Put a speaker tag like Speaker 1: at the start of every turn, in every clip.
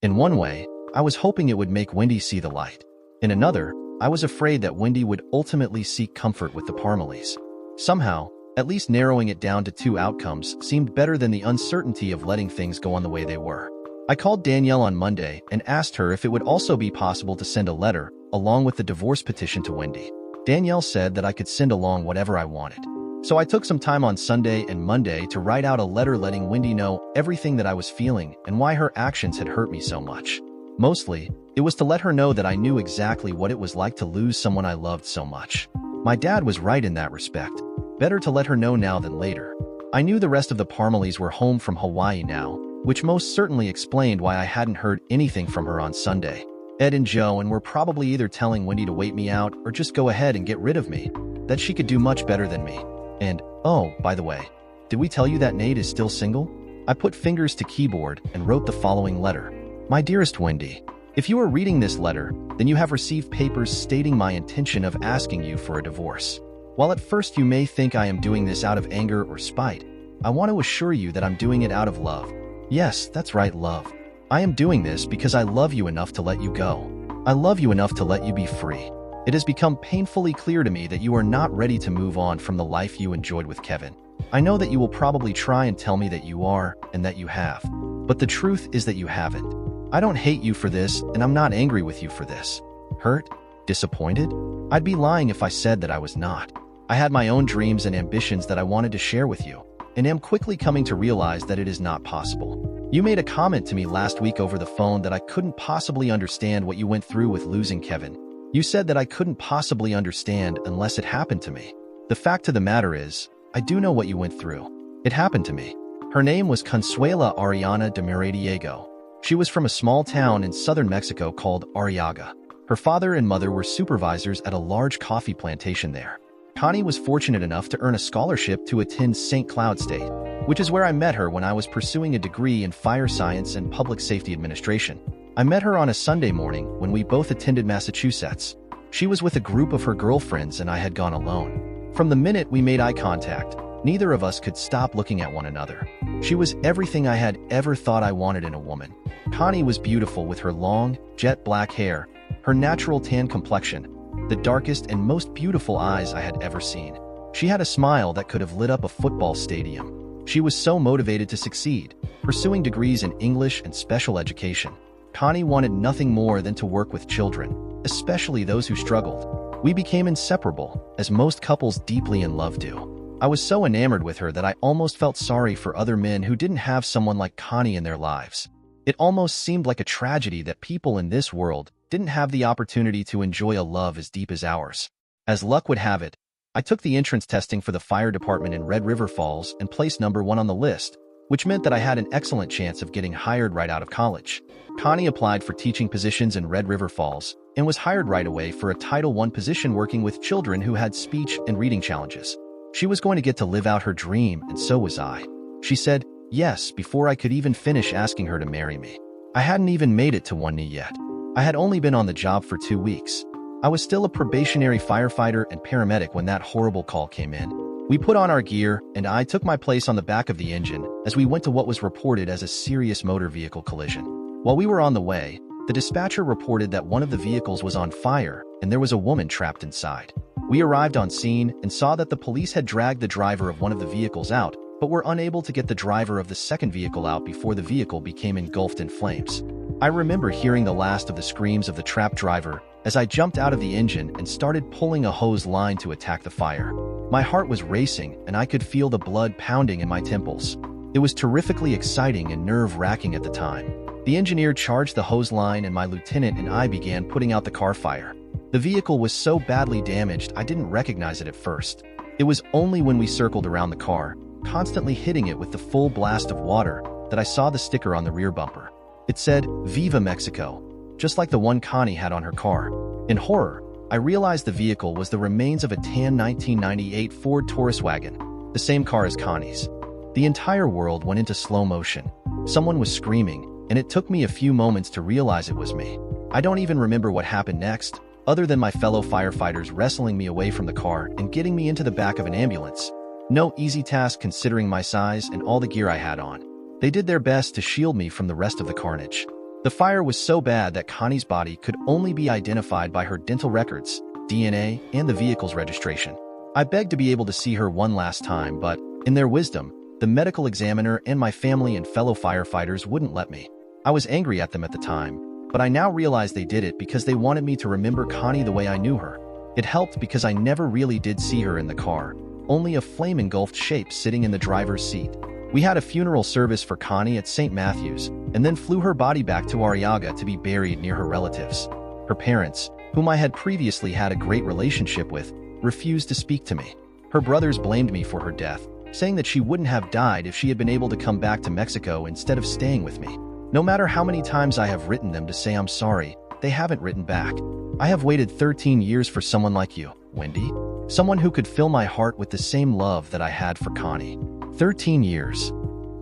Speaker 1: In one way, I was hoping it would make Wendy see the light. In another, I was afraid that Wendy would ultimately seek comfort with the Parmaleys. Somehow, at least narrowing it down to two outcomes seemed better than the uncertainty of letting things go on the way they were. I called Danielle on Monday and asked her if it would also be possible to send a letter, along with the divorce petition to Wendy. Danielle said that I could send along whatever I wanted. So I took some time on Sunday and Monday to write out a letter letting Wendy know everything that I was feeling and why her actions had hurt me so much. Mostly, it was to let her know that I knew exactly what it was like to lose someone I loved so much. My dad was right in that respect. Better to let her know now than later. I knew the rest of the Parmaleys were home from Hawaii now, which most certainly explained why I hadn't heard anything from her on Sunday. Ed and Joe were probably either telling Wendy to wait me out or just go ahead and get rid of me, that she could do much better than me. And, oh, by the way, did we tell you that Nate is still single? I put fingers to keyboard and wrote the following letter. My dearest Wendy, if you are reading this letter, then you have received papers stating my intention of asking you for a divorce. While at first you may think I am doing this out of anger or spite, I want to assure you that I'm doing it out of love. Yes, that's right, love. I am doing this because I love you enough to let you go. I love you enough to let you be free. It has become painfully clear to me that you are not ready to move on from the life you enjoyed with Kevin. I know that you will probably try and tell me that you are and that you have, but the truth is that you haven't. I don't hate you for this, and I'm not angry with you for this. Hurt? Disappointed? I'd be lying if I said that I was not. I had my own dreams and ambitions that I wanted to share with you, and am quickly coming to realize that it is not possible. You made a comment to me last week over the phone that I couldn't possibly understand what you went through with losing Kevin. You said that I couldn't possibly understand unless it happened to me. The fact of the matter is, I do know what you went through. It happened to me. Her name was Consuela Ariana de Meradiego. She was from a small town in southern Mexico called Arriaga. Her father and mother were supervisors at a large coffee plantation there. Connie was fortunate enough to earn a scholarship to attend St. Cloud State, which is where I met her when I was pursuing a degree in fire science and public safety administration. I met her on a Sunday morning when we both attended Massachusetts. She was with a group of her girlfriends and I had gone alone. From the minute we made eye contact, neither of us could stop looking at one another. She was everything I had ever thought I wanted in a woman. Connie was beautiful with her long, jet black hair, her natural tan complexion, the darkest and most beautiful eyes I had ever seen. She had a smile that could have lit up a football stadium. She was so motivated to succeed, pursuing degrees in English and special education. Connie wanted nothing more than to work with children, especially those who struggled. We became inseparable, as most couples deeply in love do. I was so enamored with her that I almost felt sorry for other men who didn't have someone like Connie in their lives. It almost seemed like a tragedy that people in this world didn't have the opportunity to enjoy a love as deep as ours. As luck would have it, I took the entrance testing for the fire department in Red River Falls and placed number 1 on the list, which meant that I had an excellent chance of getting hired right out of college. Connie applied for teaching positions in Red River Falls and was hired right away for a Title I position working with children who had speech and reading challenges. She was going to get to live out her dream, and so was I. She said yes before I could even finish asking her to marry me. I hadn't even made it to one knee yet. I had only been on the job for 2 weeks. I was still a probationary firefighter and paramedic when that horrible call came in. We put on our gear, and I took my place on the back of the engine as we went to what was reported as a serious motor vehicle collision. While we were on the way, the dispatcher reported that one of the vehicles was on fire and there was a woman trapped inside. We arrived on scene and saw that the police had dragged the driver of one of the vehicles out, but were unable to get the driver of the second vehicle out before the vehicle became engulfed in flames. I remember hearing the last of the screams of the trapped driver as I jumped out of the engine and started pulling a hose line to attack the fire. My heart was racing and I could feel the blood pounding in my temples. It was terrifically exciting and nerve-wracking at the time. The engineer charged the hose line and my lieutenant and I began putting out the car fire. The vehicle was so badly damaged I didn't recognize it at first. It was only when we circled around the car, constantly hitting it with the full blast of water, that I saw the sticker on the rear bumper. It said, "Viva Mexico," just like the one Connie had on her car. In horror, I realized the vehicle was the remains of a tan 1998 Ford Taurus wagon, the same car as Connie's. The entire world went into slow motion. Someone was screaming, and it took me a few moments to realize it was me. I don't even remember what happened next, other than my fellow firefighters wrestling me away from the car and getting me into the back of an ambulance. No easy task considering my size and all the gear I had on. They did their best to shield me from the rest of the carnage. The fire was so bad that Connie's body could only be identified by her dental records, DNA, and the vehicle's registration. I begged to be able to see her one last time, but, in their wisdom, the medical examiner and my family and fellow firefighters wouldn't let me. I was angry at them at the time, but I now realize they did it because they wanted me to remember Connie the way I knew her. It helped because I never really did see her in the car, only a flame-engulfed shape sitting in the driver's seat. We had a funeral service for Connie at St. Matthew's, and then flew her body back to Arriaga to be buried near her relatives. Her parents, whom I had previously had a great relationship with, refused to speak to me. Her brothers blamed me for her death, saying that she wouldn't have died if she had been able to come back to Mexico instead of staying with me. No matter how many times I have written them to say I'm sorry, they haven't written back. I have waited 13 years for someone like you, Wendy. Someone who could fill my heart with the same love that I had for Connie. 13 years.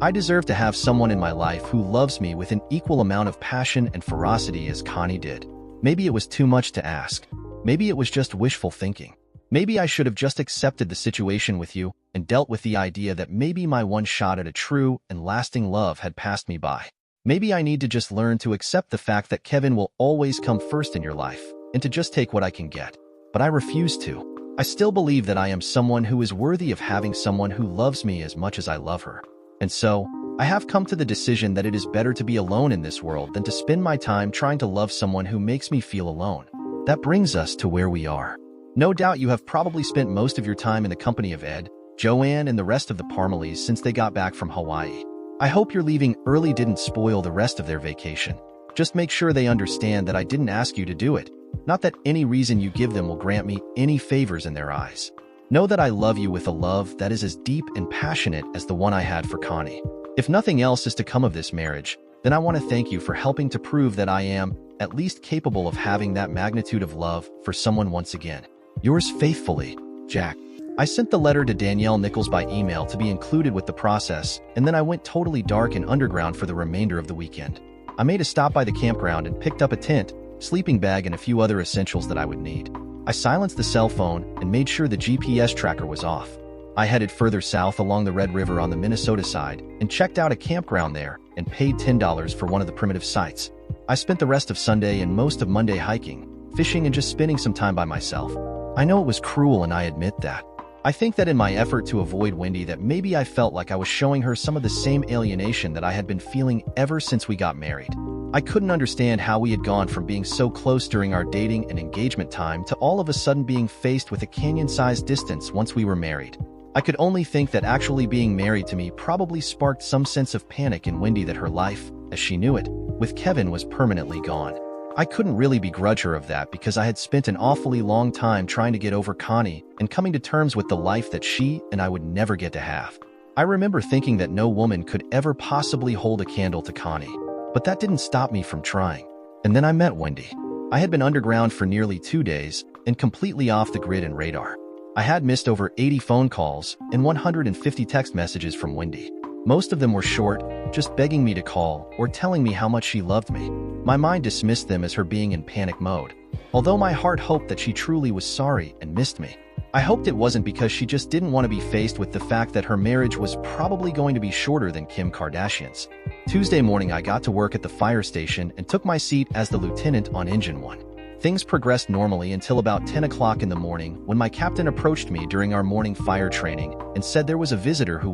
Speaker 1: I deserve to have someone in my life who loves me with an equal amount of passion and ferocity as Connie did. Maybe it was too much to ask. Maybe it was just wishful thinking. Maybe I should have just accepted the situation with you and dealt with the idea that maybe my one shot at a true and lasting love had passed me by. Maybe I need to just learn to accept the fact that Kevin will always come first in your life and to just take what I can get. But I refuse to. I still believe that I am someone who is worthy of having someone who loves me as much as I love her. And so, I have come to the decision that it is better to be alone in this world than to spend my time trying to love someone who makes me feel alone. That brings us to where we are. No doubt you have probably spent most of your time in the company of Ed, Joanne, and the rest of the Parmaleys since they got back from Hawaii. I hope your leaving early didn't spoil the rest of their vacation. Just make sure they understand that I didn't ask you to do it. Not that any reason you give them will grant me any favors in their eyes. Know that I love you with a love that is as deep and passionate as the one I had for Connie. If nothing else is to come of this marriage, then I want to thank you for helping to prove that I am at least capable of having that magnitude of love for someone once again. Yours faithfully, Jack. I sent the letter to Danielle Nichols by email to be included with the process, and then I went totally dark and underground for the remainder of the weekend. I made a stop by the campground and picked up a tent, sleeping bag, and a few other essentials that I would need. I silenced the cell phone and made sure the GPS tracker was off. I headed further south along the Red River on the Minnesota side and checked out a campground there and paid $10 for one of the primitive sites. I spent the rest of Sunday and most of Monday hiking, fishing, and just spending some time by myself. I know it was cruel, and I admit that. I think that in my effort to avoid Wendy that maybe I felt like I was showing her some of the same alienation that I had been feeling ever since we got married. I couldn't understand how we had gone from being so close during our dating and engagement time to all of a sudden being faced with a canyon-sized distance once we were married. I could only think that actually being married to me probably sparked some sense of panic in Wendy that her life, as she knew it, with Kevin was permanently gone. I couldn't really begrudge her of that because I had spent an awfully long time trying to get over Connie and coming to terms with the life that she and I would never get to have. I remember thinking that no woman could ever possibly hold a candle to Connie, but that didn't stop me from trying. And then I met Wendy. I had been underground for nearly 2 days and completely off the grid and radar. I had missed over 80 phone calls and 150 text messages from Wendy. Most of them were short, just begging me to call or telling me how much she loved me. My mind dismissed them as her being in panic mode, although my heart hoped that she truly was sorry and missed me. I hoped it wasn't because she just didn't want to be faced with the fact that her marriage was probably going to be shorter than Kim Kardashian's. Tuesday morning, I got to work at the fire station and took my seat as the lieutenant on Engine 1. Things progressed normally until about 10 o'clock in the morning when my captain approached me during our morning fire training and said there was a visitor who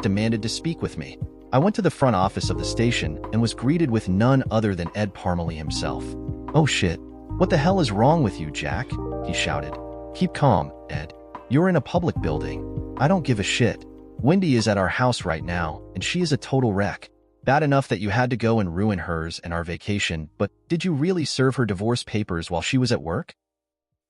Speaker 1: demanded to speak with me. I went to the front office of the station and was greeted with none other than Ed Parmalee himself. "Oh shit, what the hell is wrong with you, Jack?" he shouted. "Keep calm, Ed. You're in a public building. I don't give a shit. Wendy is at our house right now, and she is a total wreck. Bad enough that you had to go and ruin hers and our vacation, but did you really serve her divorce papers while she was at work?"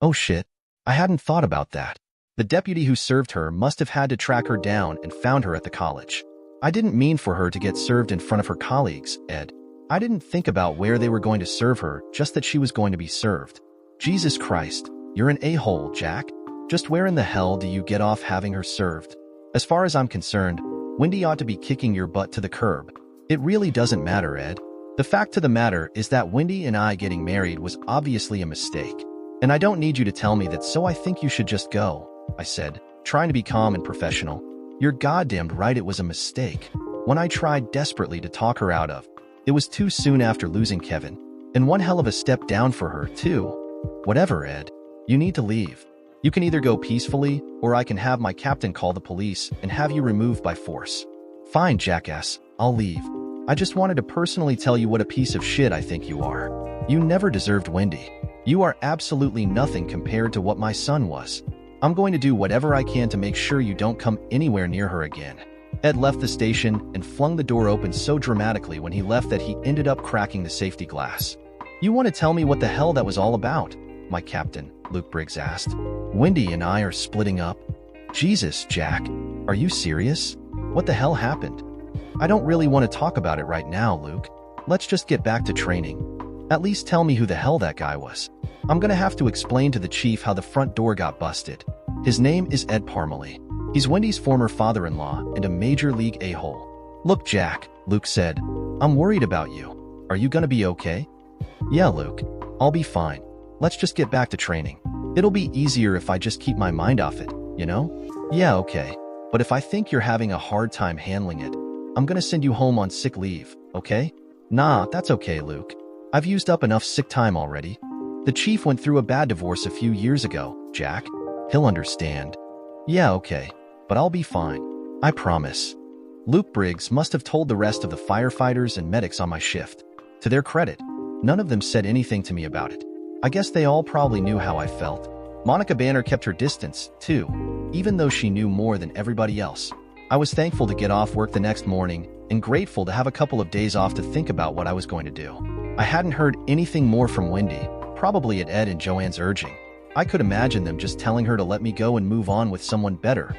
Speaker 1: "Oh shit, I hadn't thought about that. The deputy who served her must have had to track her down and found her at the college. I didn't mean for her to get served in front of her colleagues, Ed. I didn't think about where they were going to serve her, just that she was going to be served. Jesus Christ, you're an a-hole, Jack. Just where in the hell do you get off having her served? As far as I'm concerned, Wendy ought to be kicking your butt to the curb. It really doesn't matter, Ed. The fact of the matter is that Wendy and I getting married was obviously a mistake. And I don't need you to tell me that, so I think you should just go," I said, trying to be calm and professional. "You're goddamned right, it was a mistake. One I tried desperately to talk her out of. It was too soon after losing Kevin, and one hell of a step down for her, too. Whatever, Ed. You need to leave. You can either go peacefully, or I can have my captain call the police and have you removed by force. Fine, jackass, I'll leave. I just wanted to personally tell you what a piece of shit I think you are. You never deserved Wendy. You are absolutely nothing compared to what my son was. I'm going to do whatever I can to make sure you don't come anywhere near her again. Ed left the station and flung the door open so dramatically when he left that he ended up cracking the safety glass. You want to tell me what the hell that was all about? My captain, Luke Briggs asked. Wendy and I are splitting up. Jesus, Jack, are you serious? What the hell happened? I don't really want to talk about it right now, Luke. Let's just get back to training. At least tell me who the hell that guy was. I'm gonna have to explain to the chief how the front door got busted. His name is Ed Parmalee. He's Wendy's former father-in-law and a major league a-hole. Look, Jack, Luke said, I'm worried about you. Are you gonna be okay? Yeah, Luke, I'll be fine. Let's just get back to training. It'll be easier if I just keep my mind off it, you know? Yeah, okay. But if I think you're having a hard time handling it, I'm gonna send you home on sick leave, okay? Nah, that's okay, Luke. I've used up enough sick time already. The chief went through a bad divorce a few years ago, Jack. He'll understand. Yeah, okay. But I'll be fine. I promise. Luke Briggs must have told the rest of the firefighters and medics on my shift. To their credit, none of them said anything to me about it. I guess they all probably knew how I felt. Monica Banner kept her distance, too, even though she knew more than everybody else. I was thankful to get off work the next morning and grateful to have a couple of days off to think about what I was going to do. I hadn't heard anything more from Wendy, probably at Ed and Joanne's urging. I could imagine them just telling her to let me go and move on with someone better.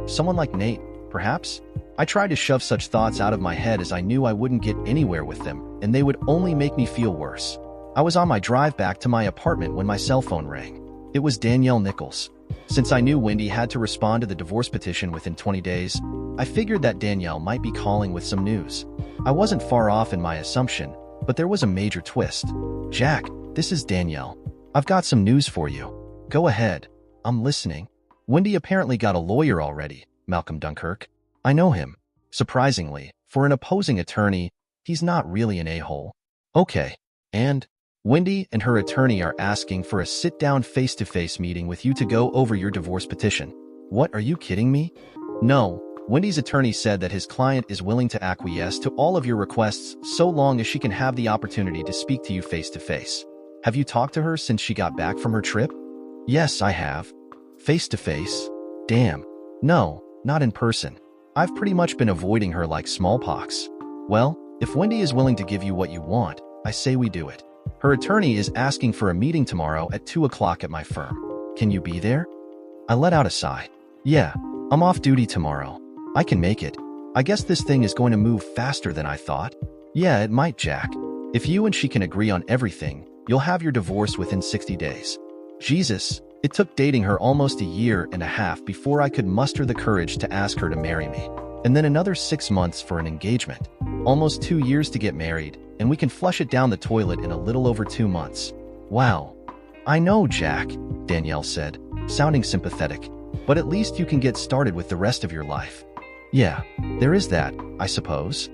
Speaker 1: Someone like Nate, perhaps? I tried to shove such thoughts out of my head as I knew I wouldn't get anywhere with them, and they would only make me feel worse. I was on my drive back to my apartment when my cell phone rang. It was Danielle Nichols. Since I knew Wendy had to respond to the divorce petition within 20 days, I figured that Danielle might be calling with some news. I wasn't far off in my assumption, but there was a major twist. Jack, this is Danielle. I've got some news for you. Go ahead. I'm listening. Wendy apparently got a lawyer already, Malcolm Dunkirk. I know him. Surprisingly, for an opposing attorney, he's not really an a-hole. Okay. And Wendy and her attorney are asking for a sit-down face-to-face meeting with you to go over your divorce petition. What, are you kidding me? No. Wendy's attorney said that his client is willing to acquiesce to all of your requests so long as she can have the opportunity to speak to you face-to-face. Have you talked to her since she got back from her trip? Yes, I have. Face-to-face? Damn. No, not in person. I've pretty much been avoiding her like smallpox. Well, if Wendy is willing to give you what you want, I say we do it. Her attorney is asking for a meeting tomorrow at 2 o'clock at my firm. Can you be there? I let out a sigh. Yeah, I'm off duty tomorrow. I can make it. I guess this thing is going to move faster than I thought. Yeah, it might, Jack. If you and she can agree on everything, you'll have your divorce within 60 days. Jesus, it took dating her almost a year and a half before I could muster the courage to ask her to marry me. And then another 6 months for an engagement. Almost 2 years to get married, and we can flush it down the toilet in a little over 2 months. Wow. I know, Jack, Danielle said, sounding sympathetic. But at least you can get started with the rest of your life. Yeah, there is that, I suppose.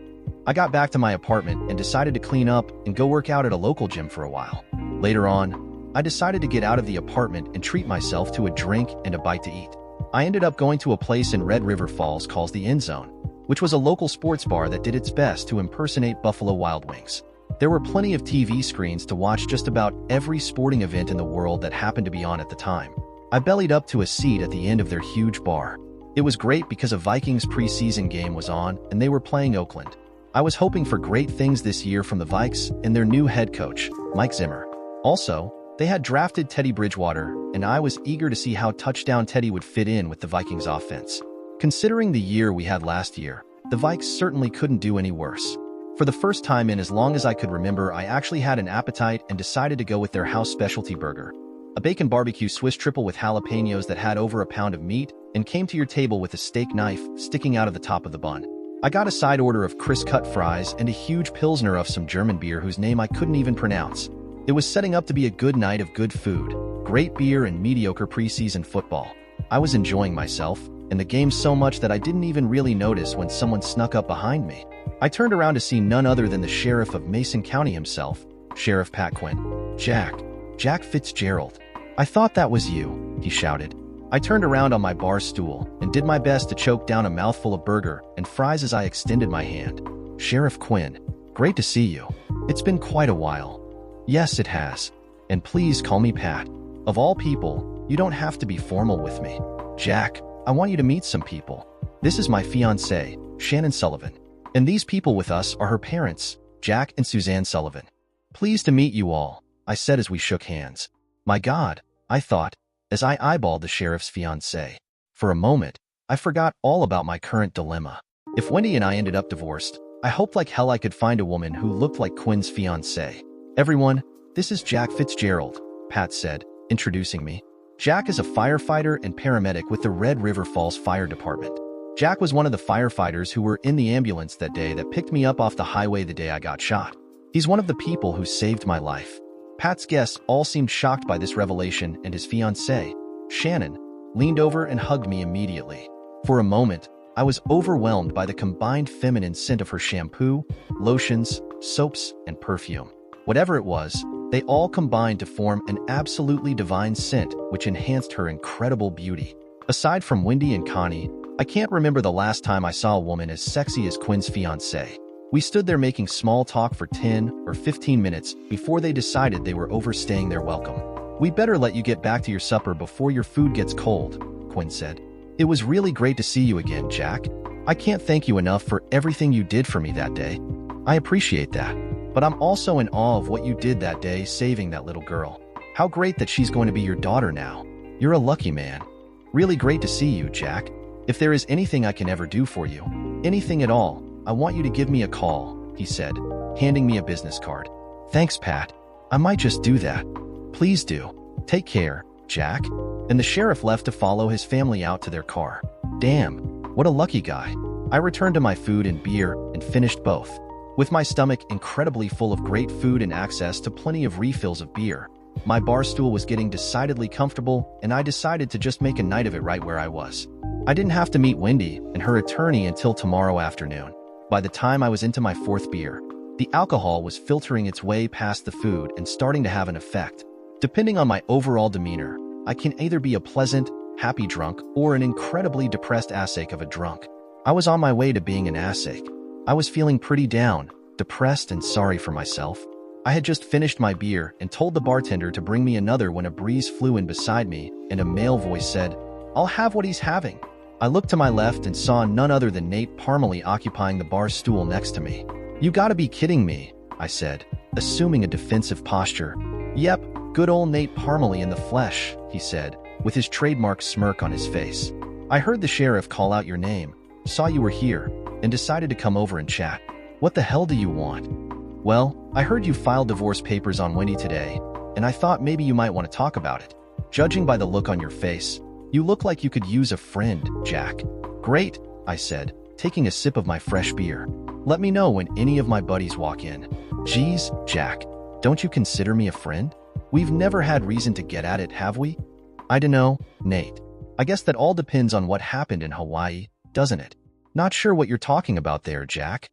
Speaker 1: I got back to my apartment and decided to clean up and go work out at a local gym for a while. Later on, I decided to get out of the apartment and treat myself to a drink and a bite to eat. I ended up going to a place in Red River Falls called the End Zone, which was a local sports bar that did its best to impersonate Buffalo Wild Wings. There were plenty of TV screens to watch just about every sporting event in the world that happened to be on at the time. I bellied up to a seat at the end of their huge bar. It was great because a Vikings preseason game was on and they were playing Oakland. I was hoping for great things this year from the Vikes and their new head coach, Mike Zimmer. Also, they had drafted Teddy Bridgewater, and I was eager to see how touchdown Teddy would fit in with the Vikings offense. Considering the year we had last year, the Vikes certainly couldn't do any worse. For the first time in as long as I could remember, I actually had an appetite and decided to go with their house specialty burger. A bacon barbecue Swiss triple with jalapenos that had over a pound of meat and came to your table with a steak knife sticking out of the top of the bun. I got a side order of crisp-cut fries and a huge Pilsner of some German beer whose name I couldn't even pronounce. It was setting up to be a good night of good food, great beer, and mediocre preseason football. I was enjoying myself, in the game so much that I didn't even really notice when someone snuck up behind me. I turned around to see none other than the sheriff of Mason County himself, Sheriff Pat Quinn. Jack Fitzgerald. I thought that was you, he shouted. I turned around on my bar stool and did my best to choke down a mouthful of burger and fries as I extended my hand. Sheriff Quinn, great to see you. It's been quite a while. Yes, it has. And please call me Pat. Of all people, you don't have to be formal with me. Jack, I want you to meet some people. This is my fiancée, Shannon Sullivan. And these people with us are her parents, Jack and Suzanne Sullivan. Pleased to meet you all, I said as we shook hands. My God, I thought, as I eyeballed the sheriff's fiancée. For a moment, I forgot all about my current dilemma. If Wendy and I ended up divorced, I hoped like hell I could find a woman who looked like Quinn's fiancée. Everyone, this is Jack Fitzgerald, Pat said, introducing me. Jack is a firefighter and paramedic with the Red River Falls Fire Department. Jack was one of the firefighters who were in the ambulance that day that picked me up off the highway the day I got shot. He's one of the people who saved my life. Pat's guests all seemed shocked by this revelation, and his fiancée, Shannon, leaned over and hugged me immediately. For a moment, I was overwhelmed by the combined feminine scent of her shampoo, lotions, soaps, and perfume. Whatever it was, they all combined to form an absolutely divine scent which enhanced her incredible beauty. Aside from Wendy and Connie, I can't remember the last time I saw a woman as sexy as Quinn's fiancée. We stood there making small talk for 10 or 15 minutes before they decided they were overstaying their welcome. We better let you get back to your supper before your food gets cold, Quinn said. It was really great to see you again, Jack. I can't thank you enough for everything you did for me that day. I appreciate that. But I'm also in awe of what you did that day saving that little girl. How great that she's going to be your daughter now. You're a lucky man. Really great to see you, Jack. If there is anything I can ever do for you, anything at all, I want you to give me a call, he said, handing me a business card. Thanks, Pat. I might just do that. Please do. Take care, Jack. And the sheriff left to follow his family out to their car. Damn, what a lucky guy. I returned to my food and beer and finished both. With my stomach incredibly full of great food and access to plenty of refills of beer, my bar stool was getting decidedly comfortable, and I decided to just make a night of it right where I was. I didn't have to meet Wendy and her attorney until tomorrow afternoon. By the time I was into my fourth beer, the alcohol was filtering its way past the food and starting to have an effect. Depending on my overall demeanor, I can either be a pleasant, happy drunk or an incredibly depressed assake of a drunk. I was on my way to being an assake. I was feeling pretty down, depressed, and sorry for myself. I had just finished my beer and told the bartender to bring me another when a breeze flew in beside me and a male voice said, "I'll have what he's having." I looked to my left and saw none other than Nate Parmalee occupying the bar stool next to me. "You gotta be kidding me," I said, assuming a defensive posture. "Yep, good old Nate Parmalee in the flesh," he said, with his trademark smirk on his face. "I heard the sheriff call out your name, saw you were here, and decided to come over and chat. What the hell do you want?" "Well, I heard you filed divorce papers on Wendy today, and I thought maybe you might want to talk about it. Judging by the look on your face, you look like you could use a friend, Jack." "Great," I said, taking a sip of my fresh beer. "Let me know when any of my buddies walk in." "Geez, Jack, don't you consider me a friend? We've never had reason to get at it, have we?" "I dunno, Nate. I guess that all depends on what happened in Hawaii, doesn't it?" "Not sure what you're talking about there, Jack."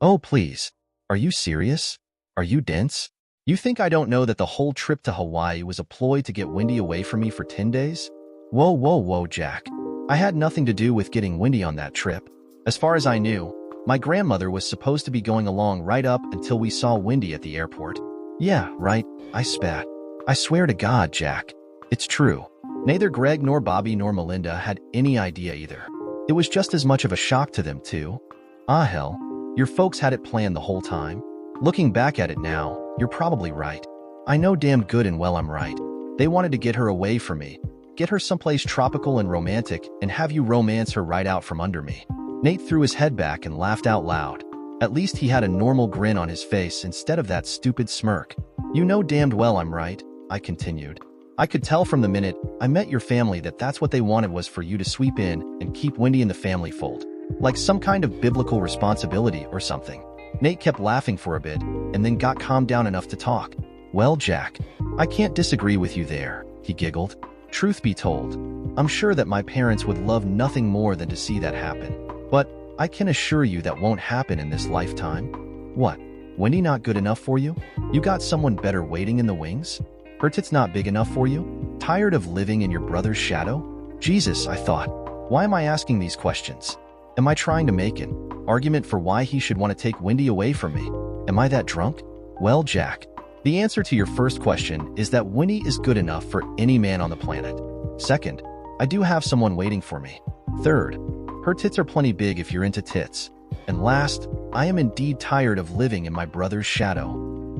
Speaker 1: "Oh, please. Are you serious? Are you dense? You think I don't know that the whole trip to Hawaii was a ploy to get Wendy away from me for 10 days? Whoa, Jack. I had nothing to do with getting Wendy on that trip. As far as I knew, my grandmother was supposed to be going along right up until we saw Wendy at the airport." "Yeah, right," I spat. "I swear to God, Jack. It's true. Neither Greg nor Bobby nor Melinda had any idea either. It was just as much of a shock to them, too." "Ah, hell. Your folks had it planned the whole time?" "Looking back at it now, you're probably right. I know damn good and well I'm right. They wanted to get her away from me, get her someplace tropical and romantic, and have you romance her right out from under me." Nate threw his head back and laughed out loud. At least he had a normal grin on his face instead of that stupid smirk. "You know damned well I'm right," I continued. "I could tell from the minute I met your family that that's what they wanted was for you to sweep in and keep Wendy in the family fold. Like some kind of biblical responsibility or something." Nate kept laughing for a bit and then got calmed down enough to talk. "Well, Jack, I can't disagree with you there," he giggled. Truth be told, I'm sure that my parents would love nothing more than to see that happen. But I can assure you that won't happen in this lifetime. What? Wendy not good enough for you? You got someone better waiting in the wings? Her tits not big enough for you? Tired of living in your brother's shadow? Jesus, I thought. Why am I asking these questions? Am I trying to make an argument for why he should want to take Wendy away from me? Am I that drunk? Well, Jack, the answer to your first question is that Wendy is good enough for any man on the planet. Second, I do have someone waiting for me. Third, her tits are plenty big if you're into tits. And last, I am indeed tired of living in my brother's shadow.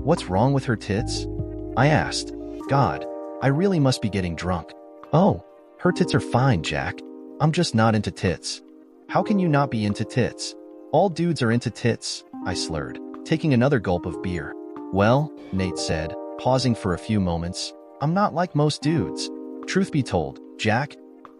Speaker 1: What's wrong with her tits? I asked. God, I really must be getting drunk. Oh, her tits are fine, Jack. I'm just not into tits. How can you not be into tits? All dudes are into tits, I slurred, taking another gulp of beer. Well, Nate said, pausing for a few moments, I'm not like most dudes. Truth be told, Jack,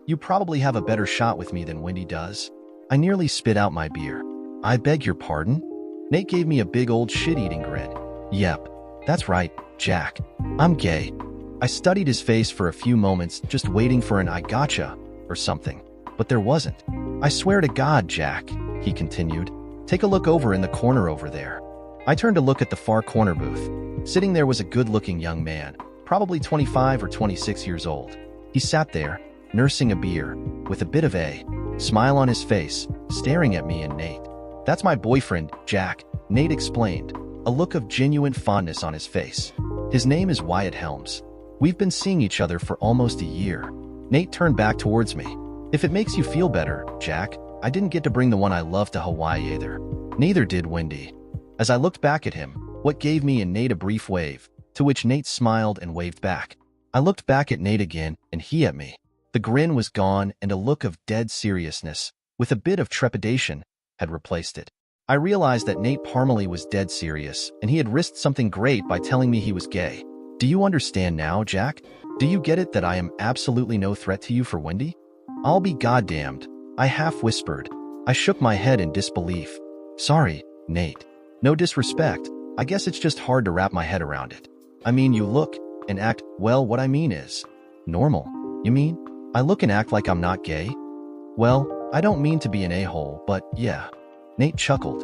Speaker 1: you probably have a better shot with me than Wendy does. I nearly spit out my beer. I beg your pardon? Nate gave me a big old shit-eating grin. Yep, that's right, Jack. I'm gay. I studied his face for a few moments, just waiting for an I gotcha or something, but there wasn't. I swear to God, Jack, he continued. Take a look over in the corner over there. I turned to look at the far corner booth. Sitting there was a good-looking young man, probably 25 or 26 years old. He sat there, nursing a beer, with a bit of a smile on his face, staring at me and Nate. That's my boyfriend, Jack, Nate explained, a look of genuine fondness on his face. His name is Wyatt Helms. We've been seeing each other for almost a year. Nate turned back towards me. If it makes you feel better, Jack, I didn't get to bring the one I love to Hawaii either. Neither did Wendy. As I looked back at him, what gave me and Nate a brief wave, to which Nate smiled and waved back. I looked back at Nate again, and he at me. The grin was gone, and a look of dead seriousness, with a bit of trepidation, had replaced it. I realized that Nate Parmalee was dead serious, and he had risked something great by telling me he was gay. Do you understand now, Jack? Do you get it that I am absolutely no threat to you for Wendy? I'll be goddamned, I half whispered. I shook my head in disbelief. Sorry, Nate. No disrespect, I guess it's just hard to wrap my head around it. I mean, you look and act, well, what I mean is normal. You mean? I look and act like I'm not gay? Well, I don't mean to be an a-hole, but yeah. Nate chuckled.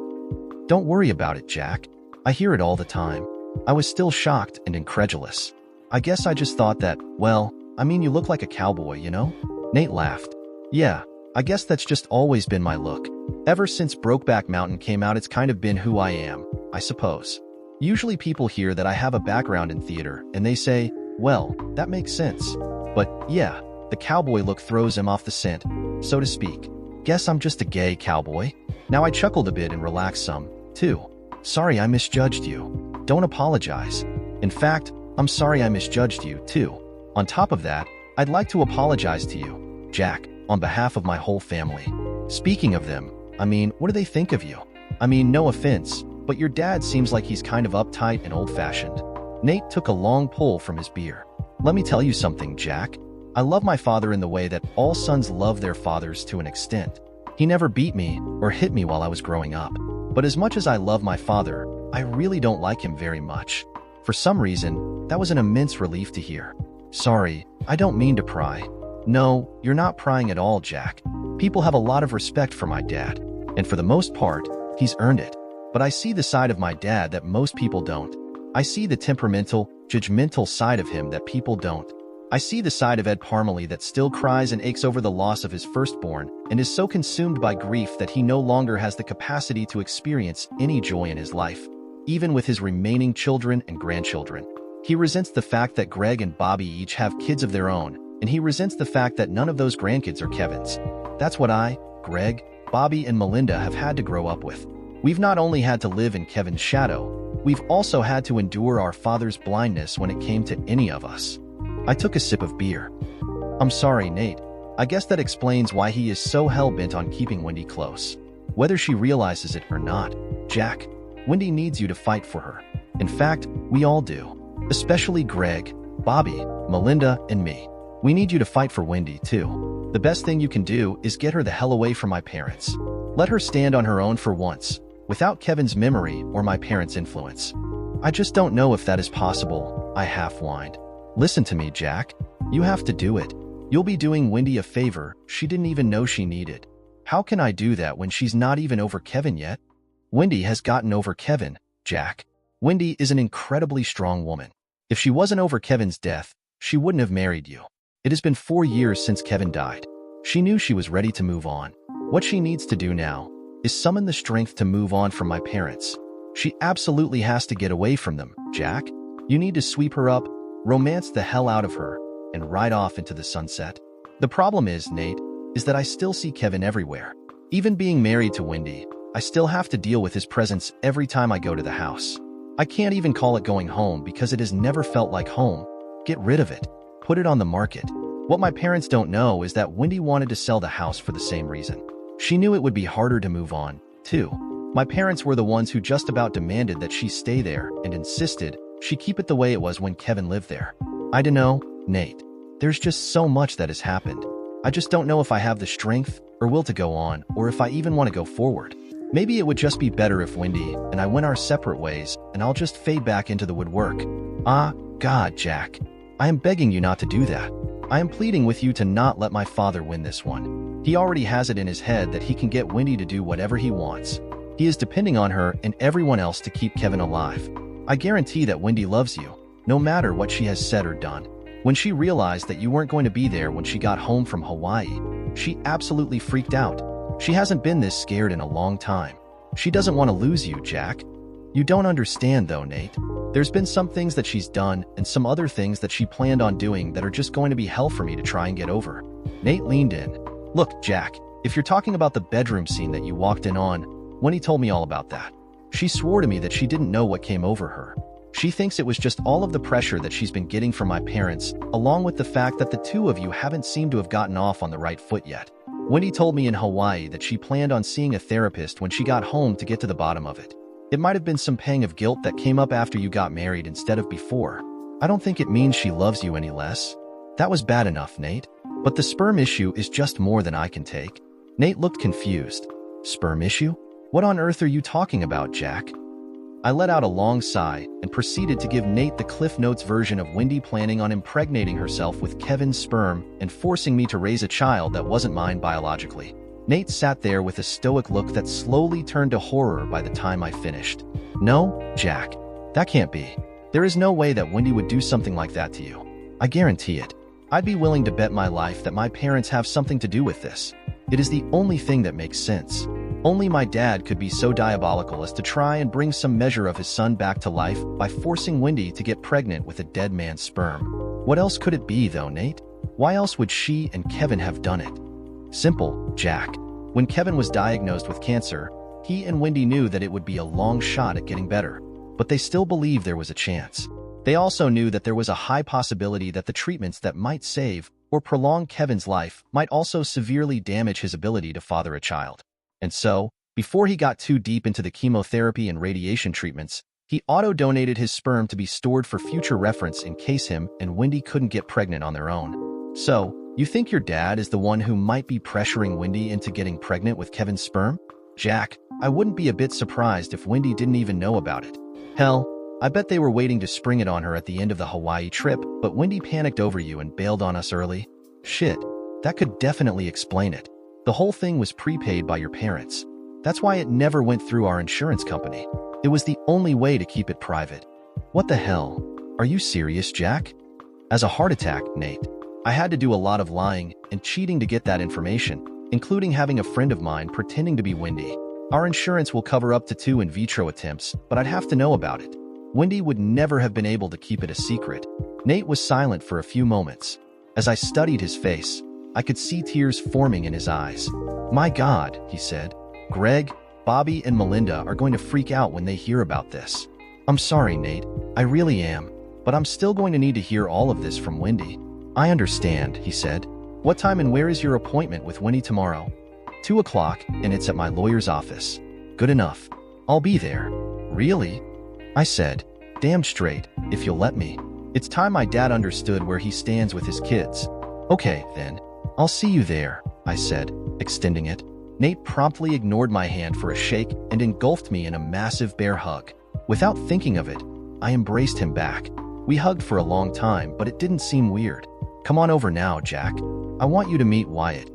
Speaker 1: Don't worry about it, Jack. I hear it all the time. I was still shocked and incredulous. I guess I just thought that, well, I mean, you look like a cowboy, you know? Nate laughed. Yeah, I guess that's just always been my look. Ever since Brokeback Mountain came out, it's kind of been who I am, I suppose. Usually people hear that I have a background in theater, and they say, well, that makes sense. But yeah, the cowboy look throws him off the scent, so to speak. Guess I'm just a gay cowboy. Now I chuckled a bit and relaxed some, too. Sorry I misjudged you. Don't apologize. In fact, I'm sorry I misjudged you, too. On top of that, I'd like to apologize to you, Jack, on behalf of my whole family. Speaking of them, I mean, what do they think of you? I mean, no offense, but your dad seems like he's kind of uptight and old-fashioned. Nate took a long pull from his beer. Let me tell you something, Jack. I love my father in the way that all sons love their fathers to an extent. He never beat me or hit me while I was growing up. But as much as I love my father, I really don't like him very much. For some reason, that was an immense relief to hear. Sorry, I don't mean to pry. No, you're not prying at all, Jack. People have a lot of respect for my dad, and for the most part, he's earned it. But I see the side of my dad that most people don't. I see the temperamental, judgmental side of him that people don't. I see the side of Ed Parmalee that still cries and aches over the loss of his firstborn and is so consumed by grief that he no longer has the capacity to experience any joy in his life, even with his remaining children and grandchildren. He resents the fact that Greg and Bobby each have kids of their own, and he resents the fact that none of those grandkids are Kevin's. That's what I, Greg, Bobby, and Melinda have had to grow up with. We've not only had to live in Kevin's shadow, we've also had to endure our father's blindness when it came to any of us. I took a sip of beer. I'm sorry, Nate. I guess that explains why he is so hell-bent on keeping Wendy close. Whether she realizes it or not, Jack, Wendy needs you to fight for her. In fact, we all do. Especially Greg, Bobby, Melinda, and me. We need you to fight for Wendy, too. The best thing you can do is get her the hell away from my parents. Let her stand on her own for once, without Kevin's memory or my parents' influence. I just don't know if that is possible, I half-whined. Listen to me, Jack. You have to do it. You'll be doing Wendy a favor she didn't even know she needed. How can I do that when she's not even over Kevin yet? Wendy has gotten over Kevin, Jack. Wendy is an incredibly strong woman. If she wasn't over Kevin's death, she wouldn't have married you. It has been 4 years since Kevin died. She knew she was ready to move on. What she needs to do now is summon the strength to move on from my parents. She absolutely has to get away from them, Jack. You need to sweep her up, romance the hell out of her, and ride off into the sunset. The problem is, Nate, is that I still see Kevin everywhere. Even being married to Wendy, I still have to deal with his presence every time I go to the house. I can't even call it going home because it has never felt like home. Get rid of it. Put it on the market. What my parents don't know is that Wendy wanted to sell the house for the same reason. She knew it would be harder to move on, too. My parents were the ones who just about demanded that she stay there and insisted she keep it the way it was when Kevin lived there. I don't know, Nate. There's just so much that has happened. I just don't know if I have the strength or will to go on, or if I even want to go forward. Maybe it would just be better if Wendy and I went our separate ways, and I'll just fade back into the woodwork. Ah, God, Jack. I am begging you not to do that. I am pleading with you to not let my father win this one. He already has it in his head that he can get Wendy to do whatever he wants. He is depending on her and everyone else to keep Kevin alive. I guarantee that Wendy loves you, no matter what she has said or done. When she realized that you weren't going to be there when she got home from Hawaii, she absolutely freaked out. She hasn't been this scared in a long time. She doesn't want to lose you, Jack. You don't understand, though, Nate. There's been some things that she's done and some other things that she planned on doing that are just going to be hell for me to try and get over. Nate leaned in. Look, Jack, if you're talking about the bedroom scene that you walked in on, Wendy told me all about that. She swore to me that she didn't know what came over her. She thinks it was just all of the pressure that she's been getting from my parents, along with the fact that the two of you haven't seemed to have gotten off on the right foot yet. Wendy told me in Hawaii that she planned on seeing a therapist when she got home to get to the bottom of it. It might have been some pang of guilt that came up after you got married instead of before. I don't think it means she loves you any less. That was bad enough, Nate. But the sperm issue is just more than I can take. Nate looked confused. Sperm issue? What on earth are you talking about, Jack? I let out a long sigh and proceeded to give Nate the Cliff Notes version of Wendy planning on impregnating herself with Kevin's sperm and forcing me to raise a child that wasn't mine biologically. Nate sat there with a stoic look that slowly turned to horror by the time I finished. No, Jack, that can't be. There is no way that Wendy would do something like that to you. I guarantee it. I'd be willing to bet my life that my parents have something to do with this. It is the only thing that makes sense. Only my dad could be so diabolical as to try and bring some measure of his son back to life by forcing Wendy to get pregnant with a dead man's sperm. What else could it be, though, Nate? Why else would she and Kevin have done it? Simple, Jack. When Kevin was diagnosed with cancer, he and Wendy knew that it would be a long shot at getting better, but they still believed there was a chance. They also knew that there was a high possibility that the treatments that might save or prolong Kevin's life might also severely damage his ability to father a child. And so, before he got too deep into the chemotherapy and radiation treatments, he auto-donated his sperm to be stored for future reference in case him and Wendy couldn't get pregnant on their own. So, you think your dad is the one who might be pressuring Wendy into getting pregnant with Kevin's sperm? Jack, I wouldn't be a bit surprised if Wendy didn't even know about it. Hell, I bet they were waiting to spring it on her at the end of the Hawaii trip, but Wendy panicked over you and bailed on us early. Shit, that could definitely explain it. The whole thing was prepaid by your parents. That's why it never went through our insurance company. It was the only way to keep it private. What the hell? Are you serious, Jack? As a heart attack, Nate. I had to do a lot of lying and cheating to get that information, including having a friend of mine pretending to be Wendy. Our insurance will cover up to 2 in vitro attempts, but I'd have to know about it. Wendy would never have been able to keep it a secret. Nate was silent for a few moments. As I studied his face, I could see tears forming in his eyes. My God, he said. Greg, Bobby, and Melinda are going to freak out when they hear about this. I'm sorry, Nate. I really am. But I'm still going to need to hear all of this from Wendy. I understand, he said. What time and where is your appointment with Wendy tomorrow? 2 o'clock, and it's at my lawyer's office. Good enough. I'll be there. Really? I said. Damn straight, if you'll let me. It's time my dad understood where he stands with his kids. Okay, then. I'll see you there, I said, extending it. Nate promptly ignored my hand for a shake and engulfed me in a massive bear hug. Without thinking of it, I embraced him back. We hugged for a long time, but it didn't seem weird. Come on over now, Jack. I want you to meet Wyatt."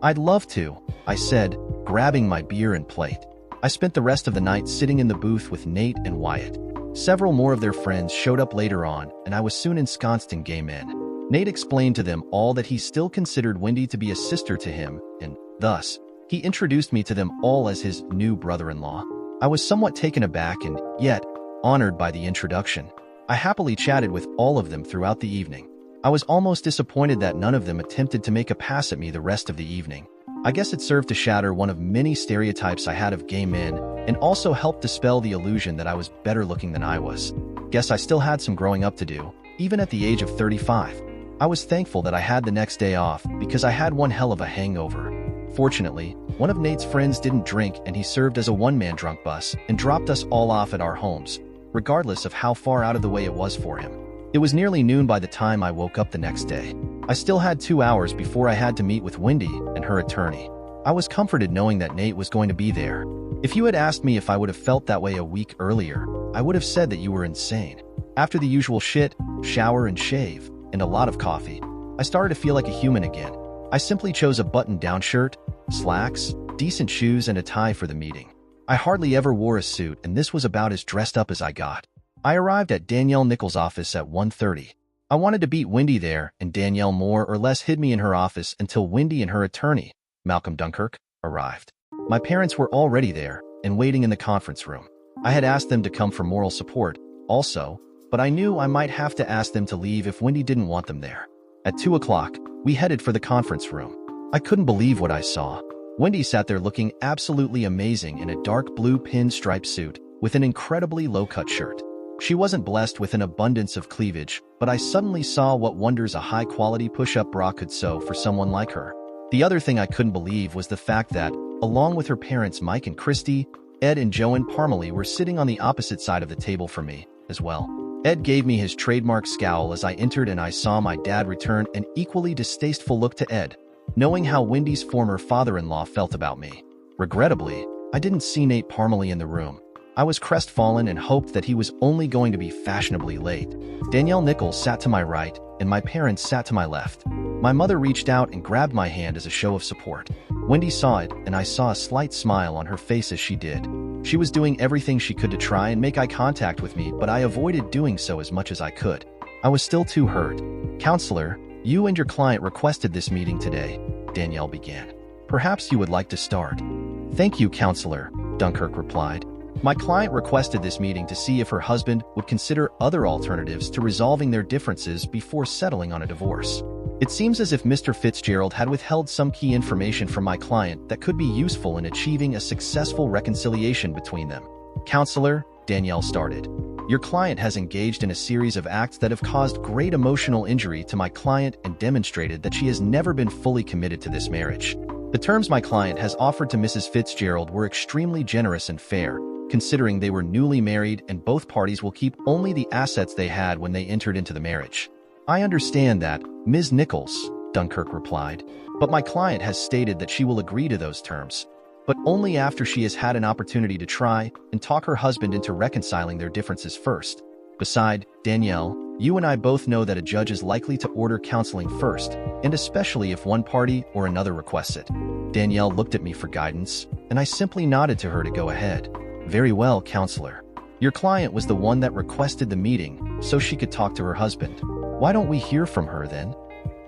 Speaker 1: "I'd love to," I said, grabbing my beer and plate. I spent the rest of the night sitting in the booth with Nate and Wyatt. Several more of their friends showed up later on, and I was soon ensconced in gay men. Nate explained to them all that he still considered Wendy to be a sister to him, and thus, he introduced me to them all as his new brother-in-law. I was somewhat taken aback and, yet, honored by the introduction. I happily chatted with all of them throughout the evening. I was almost disappointed that none of them attempted to make a pass at me the rest of the evening. I guess it served to shatter one of many stereotypes I had of gay men, and also helped dispel the illusion that I was better looking than I was. Guess I still had some growing up to do, even at the age of 35. I was thankful that I had the next day off because I had one hell of a hangover. Fortunately, one of Nate's friends didn't drink and he served as a one-man drunk bus and dropped us all off at our homes, regardless of how far out of the way it was for him. It was nearly noon by the time I woke up the next day. I still had 2 hours before I had to meet with Wendy and her attorney. I was comforted knowing that Nate was going to be there. If you had asked me if I would have felt that way a week earlier, I would have said that you were insane. After the usual shit, shower and shave, and a lot of coffee, I started to feel like a human again. I simply chose a button-down shirt, slacks, decent shoes, and a tie for the meeting. I hardly ever wore a suit, and this was about as dressed up as I got. I arrived at Danielle Nichols' office at 1:30. I wanted to beat Wendy there, and Danielle more or less hid me in her office until Wendy and her attorney, Malcolm Dunkirk, arrived. My parents were already there and waiting in the conference room. I had asked them to come for moral support, also, but I knew I might have to ask them to leave if Wendy didn't want them there. At 2 o'clock, we headed for the conference room. I couldn't believe what I saw. Wendy sat there looking absolutely amazing in a dark blue pinstripe suit with an incredibly low-cut shirt. She wasn't blessed with an abundance of cleavage, but I suddenly saw what wonders a high-quality push-up bra could sew for someone like her. The other thing I couldn't believe was the fact that, along with her parents Mike and Christy, Ed and Joan Parmalee were sitting on the opposite side of the table from me, as well. Ed gave me his trademark scowl as I entered, and I saw my dad return an equally distasteful look to Ed, knowing how Wendy's former father-in-law felt about me. Regrettably, I didn't see Nate Parmalee in the room. I was crestfallen and hoped that he was only going to be fashionably late. Danielle Nichols sat to my right, and my parents sat to my left. My mother reached out and grabbed my hand as a show of support. Wendy saw it, and I saw a slight smile on her face as she did. She was doing everything she could to try and make eye contact with me, but I avoided doing so as much as I could. I was still too hurt. "Counselor, you and your client requested this meeting today," Danielle began. "Perhaps you would like to start." "Thank you, Counselor," Dunkirk replied. "My client requested this meeting to see if her husband would consider other alternatives to resolving their differences before settling on a divorce. It seems as if Mr. Fitzgerald had withheld some key information from my client that could be useful in achieving a successful reconciliation between them." "Counselor," Danielle started, "your client has engaged in a series of acts that have caused great emotional injury to my client and demonstrated that she has never been fully committed to this marriage. The terms my client has offered to Mrs. Fitzgerald were extremely generous and fair, considering they were newly married and both parties will keep only the assets they had when they entered into the marriage." "I understand that, Ms. Nichols," Dunkirk replied, "but my client has stated that she will agree to those terms, but only after she has had an opportunity to try and talk her husband into reconciling their differences first. Besides, Danielle, you and I both know that a judge is likely to order counseling first, and especially if one party or another requests it." Danielle looked at me for guidance, and I simply nodded to her to go ahead. "Very well, Counselor. Your client was the one that requested the meeting so she could talk to her husband. Why don't we hear from her then?"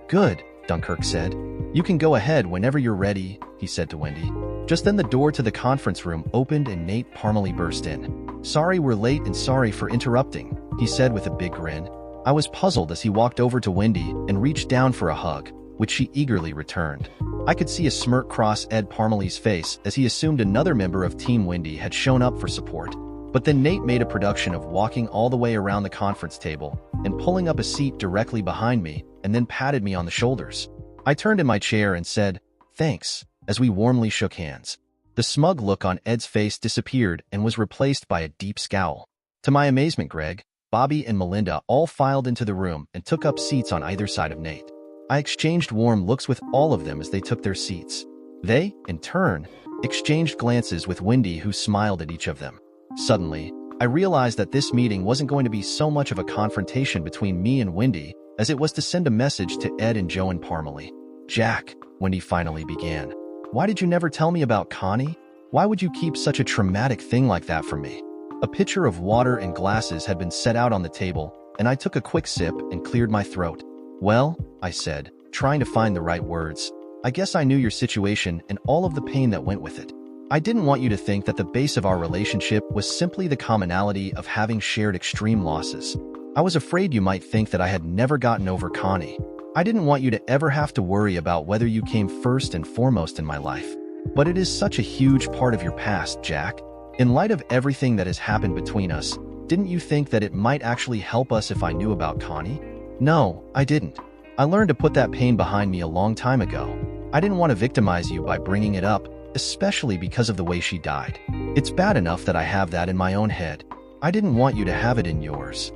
Speaker 1: "Good," Dunkirk said. "You can go ahead whenever you're ready," he said to Wendy. Just then the door to the conference room opened and Nate Parmalee burst in. "Sorry we're late and sorry for interrupting," he said with a big grin. I was puzzled as he walked over to Wendy and reached down for a hug, which she eagerly returned. I could see a smirk cross Ed Parmalee's face as he assumed another member of Team Wendy had shown up for support. But then Nate made a production of walking all the way around the conference table and pulling up a seat directly behind me and then patted me on the shoulders. I turned in my chair and said, "Thanks," as we warmly shook hands. The smug look on Ed's face disappeared and was replaced by a deep scowl. To my amazement, Greg, Bobby, and Melinda all filed into the room and took up seats on either side of Nate. I exchanged warm looks with all of them as they took their seats. They, in turn, exchanged glances with Wendy, who smiled at each of them. Suddenly, I realized that this meeting wasn't going to be so much of a confrontation between me and Wendy as it was to send a message to Ed and Joan Parmalee. Jack, Wendy finally began. Why did you never tell me about Connie? Why would you keep such a traumatic thing like that from me? A pitcher of water and glasses had been set out on the table, and I took a quick sip and cleared my throat. Well, I said, trying to find the right words. I guess I knew your situation and all of the pain that went with it. I didn't want you to think that the base of our relationship was simply the commonality of having shared extreme losses. I was afraid you might think that I had never gotten over Connie. I didn't want you to ever have to worry about whether you came first and foremost in my life. But it is such a huge part of your past, Jack. In light of everything that has happened between us, didn't you think that it might actually help us if I knew about Connie? No, I didn't. I learned to put that pain behind me a long time ago. I didn't want to victimize you by bringing it up, especially because of the way she died. It's bad enough that I have that in my own head. I didn't want you to have it in yours.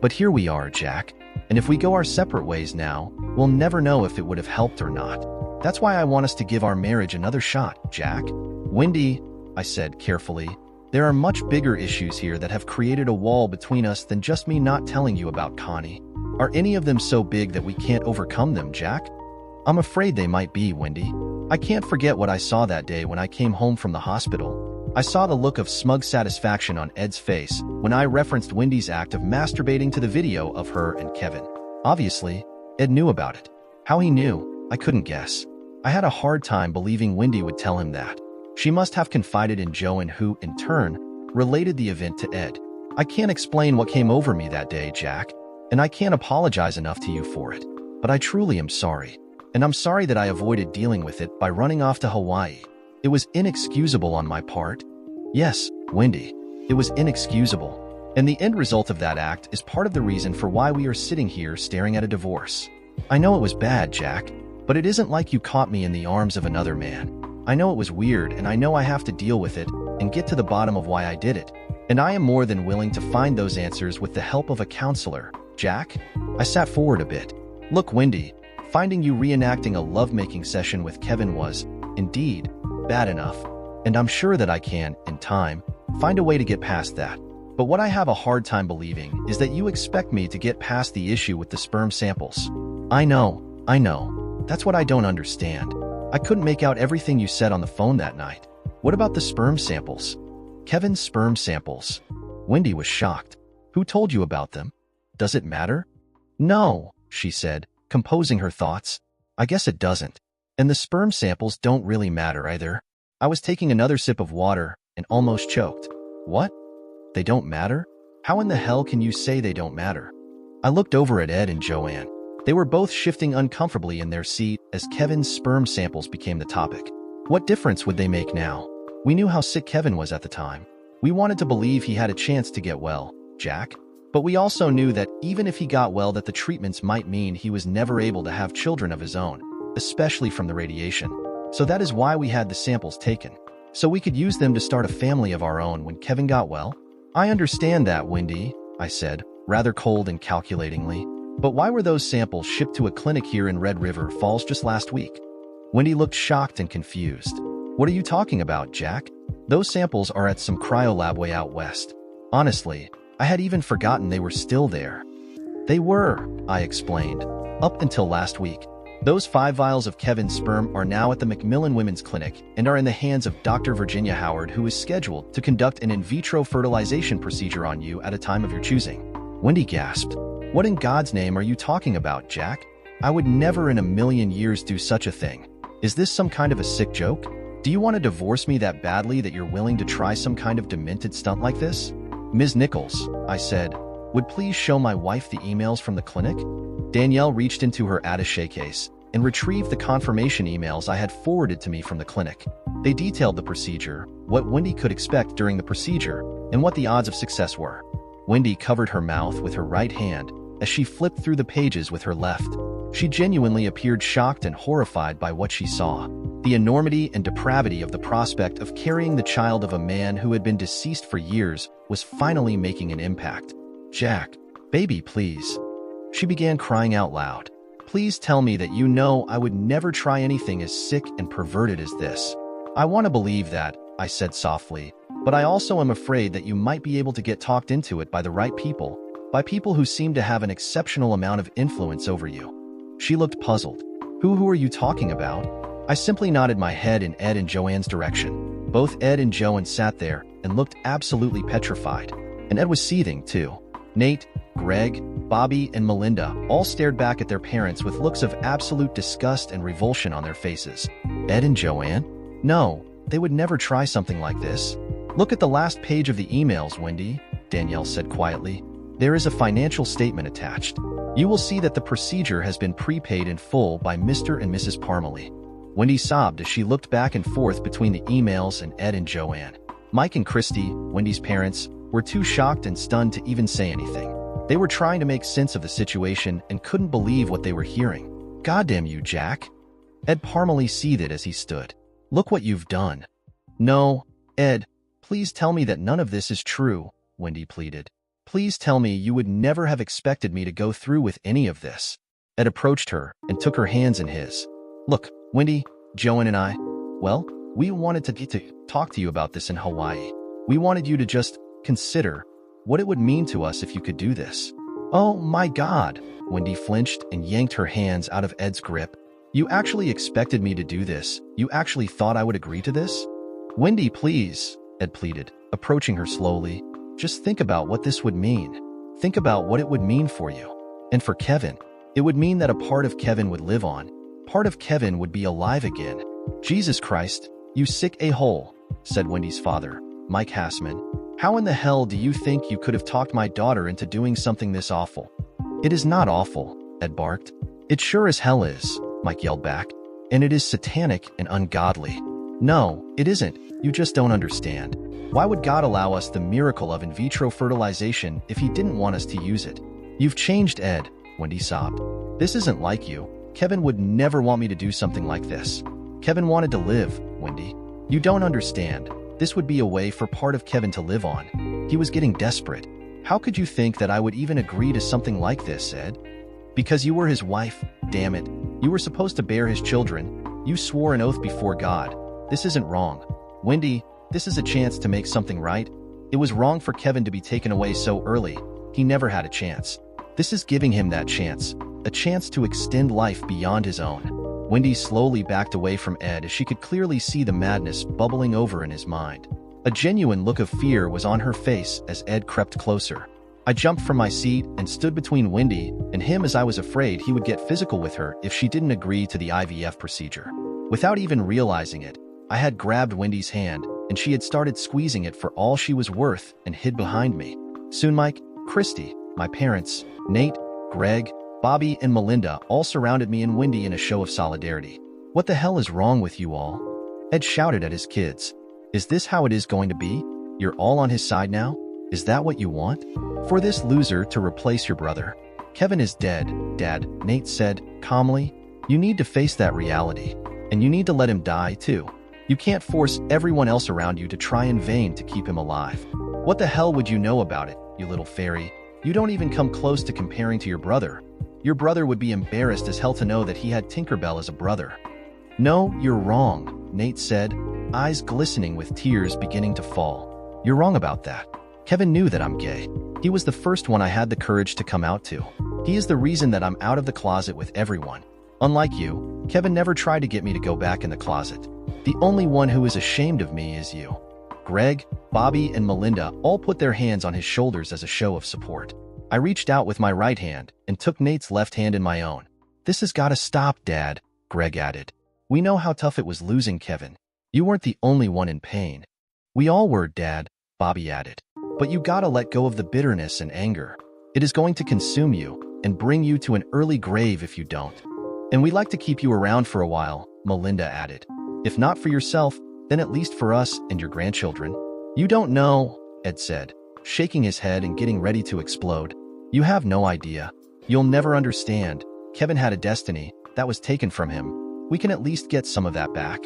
Speaker 1: But here we are, Jack. And if we go our separate ways now, we'll never know if it would have helped or not. That's why I want us to give our marriage another shot, Jack. Wendy, I said carefully, there are much bigger issues here that have created a wall between us than just me not telling you about Connie. Are any of them so big that we can't overcome them, Jack? I'm afraid they might be, Wendy. I can't forget what I saw that day when I came home from the hospital. I saw the look of smug satisfaction on Ed's face when I referenced Wendy's act of masturbating to the video of her and Kevin. Obviously, Ed knew about it. How he knew, I couldn't guess. I had a hard time believing Wendy would tell him that. She must have confided in Joan, who, in turn, related the event to Ed. I can't explain what came over me that day, Jack, and I can't apologize enough to you for it. But I truly am sorry. And I'm sorry that I avoided dealing with it by running off to Hawaii. It was inexcusable on my part. Yes, Wendy, it was inexcusable. And the end result of that act is part of the reason for why we are sitting here staring at a divorce. I know it was bad, Jack, but it isn't like you caught me in the arms of another man. I know it was weird, and I know I have to deal with it and get to the bottom of why I did it. And I am more than willing to find those answers with the help of a counselor, Jack. I sat forward a bit. Look, Wendy, finding you reenacting a lovemaking session with Kevin was, indeed, bad enough, and I'm sure that I can, in time, find a way to get past that. But what I have a hard time believing is that you expect me to get past the issue with the sperm samples. I know. That's what I don't understand. I couldn't make out everything you said on the phone that night. What about the sperm samples? Kevin's sperm samples. Wendy was shocked. Who told you about them? Does it matter? No, she said, composing her thoughts. I guess it doesn't. And the sperm samples don't really matter either. I was taking another sip of water and almost choked. What? They don't matter? How in the hell can you say they don't matter? I looked over at Ed and Joanne. They were both shifting uncomfortably in their seat as Kevin's sperm samples became the topic. What difference would they make now? We knew how sick Kevin was at the time. We wanted to believe he had a chance to get well, Jack. But we also knew that even if he got well, that the treatments might mean he was never able to have children of his own, especially from the radiation. So that is why we had the samples taken, so we could use them to start a family of our own when Kevin got well. I understand that, Wendy, I said, rather cold and calculatingly. But why were those samples shipped to a clinic here in Red River Falls just last week? Wendy looked shocked and confused. What are you talking about, Jack? Those samples are at some cryo lab way out west. Honestly, I had even forgotten they were still there. They were, I explained, up until last week. Those 5 vials of Kevin's sperm are now at the Macmillan Women's Clinic and are in the hands of Dr. Virginia Howard, who is scheduled to conduct an in vitro fertilization procedure on you at a time of your choosing. Wendy gasped. What in God's name are you talking about, Jack? I would never in a million years do such a thing. Is this some kind of a sick joke? Do you want to divorce me that badly that you're willing to try some kind of demented stunt like this? Ms. Nichols, I said, would please show my wife the emails from the clinic? Danielle reached into her attaché case and retrieved the confirmation emails I had forwarded to me from the clinic. They detailed the procedure, what Wendy could expect during the procedure, and what the odds of success were. Wendy covered her mouth with her right hand as she flipped through the pages with her left. She genuinely appeared shocked and horrified by what she saw. The enormity and depravity of the prospect of carrying the child of a man who had been deceased for years was finally making an impact. Jack, baby, please. She began crying out loud. Please tell me that you know I would never try anything as sick and perverted as this. I want to believe that, I said softly, but I also am afraid that you might be able to get talked into it by the right people, by people who seem to have an exceptional amount of influence over you. She looked puzzled. Who are you talking about? I simply nodded my head in Ed and Joanne's direction. Both Ed and Joanne sat there and looked absolutely petrified. And Ed was seething, too. Nate, Greg, Bobby, and Melinda all stared back at their parents with looks of absolute disgust and revulsion on their faces. Ed and Joanne? No, they would never try something like this. Look at the last page of the emails, Wendy, Danielle said quietly. There is a financial statement attached. You will see that the procedure has been prepaid in full by Mr. and Mrs. Parmalee. Wendy sobbed as she looked back and forth between the emails and Ed and Joanne. Mike and Christy, Wendy's parents, were too shocked and stunned to even say anything. They were trying to make sense of the situation and couldn't believe what they were hearing. Goddamn you, Jack. Ed Parmalee seethed as he stood. Look what you've done. No, Ed, please tell me that none of this is true, Wendy pleaded. Please tell me you would never have expected me to go through with any of this. Ed approached her and took her hands in his. Look, Wendy, Joanne and I, well, we wanted to talk to you about this in Hawaii. We wanted you to just consider what it would mean to us if you could do this. Oh my God, Wendy flinched and yanked her hands out of Ed's grip. You actually expected me to do this? You actually thought I would agree to this? Wendy, please, Ed pleaded, approaching her slowly. Just think about what this would mean. Think about what it would mean for you. And for Kevin, it would mean that a part of Kevin would live on. Part of Kevin would be alive again. Jesus Christ, you sick a-hole, said Wendy's father, Mike Hassman. How in the hell do you think you could have talked my daughter into doing something this awful? It is not awful, Ed barked. It sure as hell is, Mike yelled back. And it is satanic and ungodly. No, it isn't. You just don't understand. Why would God allow us the miracle of in vitro fertilization if he didn't want us to use it? You've changed, Ed, Wendy sobbed. This isn't like you. Kevin would never want me to do something like this. Kevin wanted to live, Wendy. You don't understand. This would be a way for part of Kevin to live on. He was getting desperate. How could you think that I would even agree to something like this, Ed? Because you were his wife, damn it. You were supposed to bear his children. You swore an oath before God. This isn't wrong. Wendy, this is a chance to make something right. It was wrong for Kevin to be taken away so early. He never had a chance. This is giving him that chance. A chance to extend life beyond his own. Wendy slowly backed away from Ed as she could clearly see the madness bubbling over in his mind. A genuine look of fear was on her face as Ed crept closer. I jumped from my seat and stood between Wendy and him as I was afraid he would get physical with her if she didn't agree to the IVF procedure. Without even realizing it, I had grabbed Wendy's hand and she had started squeezing it for all she was worth and hid behind me. Soon Mike, Christy, my parents, Nate, Greg, Bobby, and Melinda all surrounded me and Wendy in a show of solidarity. What the hell is wrong with you all? Ed shouted at his kids. Is this how it is going to be? You're all on his side now? Is that what you want? For this loser to replace your brother? Kevin is dead, Dad, Nate said, calmly. You need to face that reality. And you need to let him die, too. You can't force everyone else around you to try in vain to keep him alive. What the hell would you know about it, you little fairy? You don't even come close to comparing to your brother. Your brother would be embarrassed as hell to know that he had Tinkerbell as a brother. No, you're wrong, Nate said, eyes glistening with tears beginning to fall. You're wrong about that. Kevin knew that I'm gay. He was the first one I had the courage to come out to. He is the reason that I'm out of the closet with everyone. Unlike you, Kevin never tried to get me to go back in the closet. The only one who is ashamed of me is you. Greg, Bobby, and Melinda all put their hands on his shoulders as a show of support. I reached out with my right hand and took Nate's left hand in my own. This has got to stop, Dad, Greg added. We know how tough it was losing Kevin. You weren't the only one in pain. We all were, Dad, Bobby added. But you gotta let go of the bitterness and anger. It is going to consume you and bring you to an early grave if you don't. And we'd like to keep you around for a while, Melinda added. If not for yourself, then at least for us and your grandchildren. You don't know, Ed said, shaking his head and getting ready to explode. You have no idea. You'll never understand. Kevin had a destiny that was taken from him. We can at least get some of that back.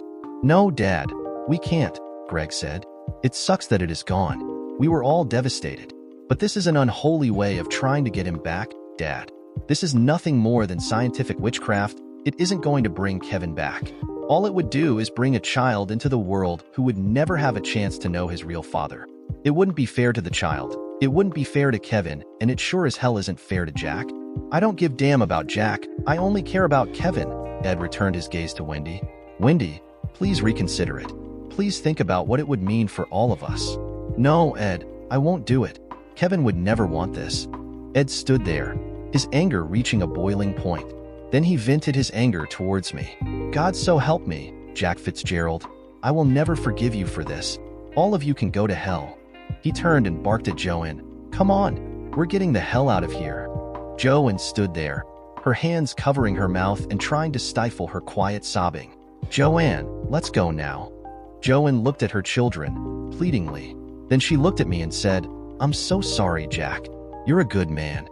Speaker 1: No, Dad, we can't, Greg said. It sucks that it is gone. We were all devastated. But this is an unholy way of trying to get him back, Dad. This is nothing more than scientific witchcraft. It isn't going to bring Kevin back. All it would do is bring a child into the world who would never have a chance to know his real father. It wouldn't be fair to the child. It wouldn't be fair to Kevin, and it sure as hell isn't fair to Jack. I don't give damn about Jack. I only care about Kevin, Ed returned his gaze to Wendy. Wendy, please reconsider it. Please think about what it would mean for all of us. No, Ed, I won't do it. Kevin would never want this. Ed stood there, his anger reaching a boiling point. Then he vented his anger towards me. God so help me, Jack Fitzgerald. I will never forgive you for this. All of you can go to hell. He turned and barked at Joanne. Come on, we're getting the hell out of here. Joanne stood there, her hands covering her mouth and trying to stifle her quiet sobbing. Joanne, let's go now. Joanne looked at her children, pleadingly. Then she looked at me and said, I'm so sorry, Jack. You're a good man.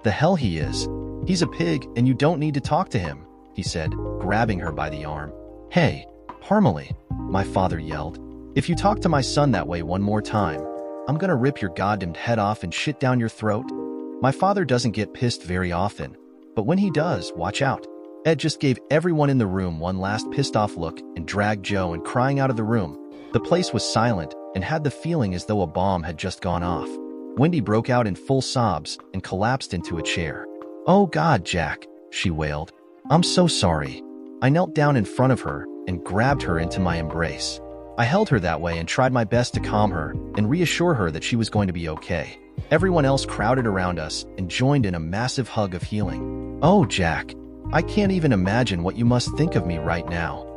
Speaker 1: The hell he is. He's a pig and you don't need to talk to him, he said, grabbing her by the arm. Hey, Parmalee, my father yelled. If you talk to my son that way one more time, I'm gonna rip your goddamned head off and shit down your throat. My father doesn't get pissed very often, but when he does, watch out. Ed just gave everyone in the room one last pissed-off look and dragged Joanne crying out of the room. The place was silent and had the feeling as though a bomb had just gone off. Wendy broke out in full sobs and collapsed into a chair. Oh God, Jack, she wailed. I'm so sorry. I knelt down in front of her and grabbed her into my embrace. I held her that way and tried my best to calm her and reassure her that she was going to be okay. Everyone else crowded around us and joined in a massive hug of healing. Oh, Jack, I can't even imagine what you must think of me right now.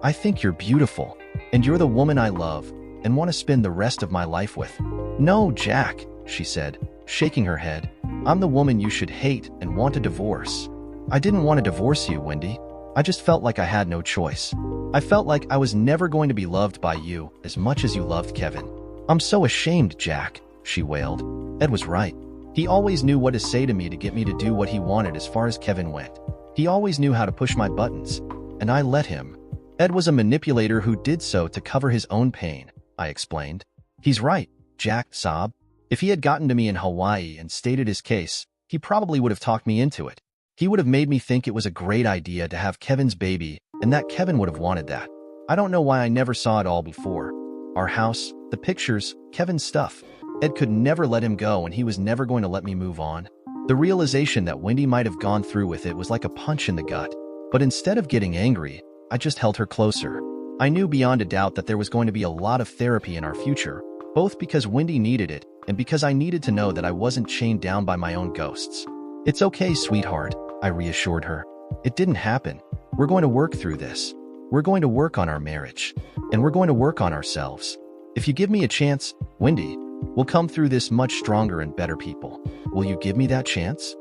Speaker 1: I think you're beautiful, and you're the woman I love and want to spend the rest of my life with. No, Jack, she said, shaking her head. I'm the woman you should hate and want a divorce. I didn't want to divorce you, Wendy. I just felt like I had no choice. I felt like I was never going to be loved by you as much as you loved Kevin. I'm so ashamed, Jack, she wailed. Ed was right. He always knew what to say to me to get me to do what he wanted as far as Kevin went. He always knew how to push my buttons, and I let him. Ed was a manipulator who did so to cover his own pain, I explained. He's right, Jack sobbed. If he had gotten to me in Hawaii and stated his case, he probably would have talked me into it. He would have made me think it was a great idea to have Kevin's baby and that Kevin would have wanted that. I don't know why I never saw it all before. Our house, the pictures, Kevin's stuff. Ed could never let him go and he was never going to let me move on. The realization that Wendy might have gone through with it was like a punch in the gut. But instead of getting angry, I just held her closer. I knew beyond a doubt that there was going to be a lot of therapy in our future, both because Wendy needed it and because I needed to know that I wasn't chained down by my own ghosts. It's okay, sweetheart, I reassured her. It didn't happen. We're going to work through this. We're going to work on our marriage. And we're going to work on ourselves. If you give me a chance, Wendy, we'll come through this much stronger and better people. Will you give me that chance?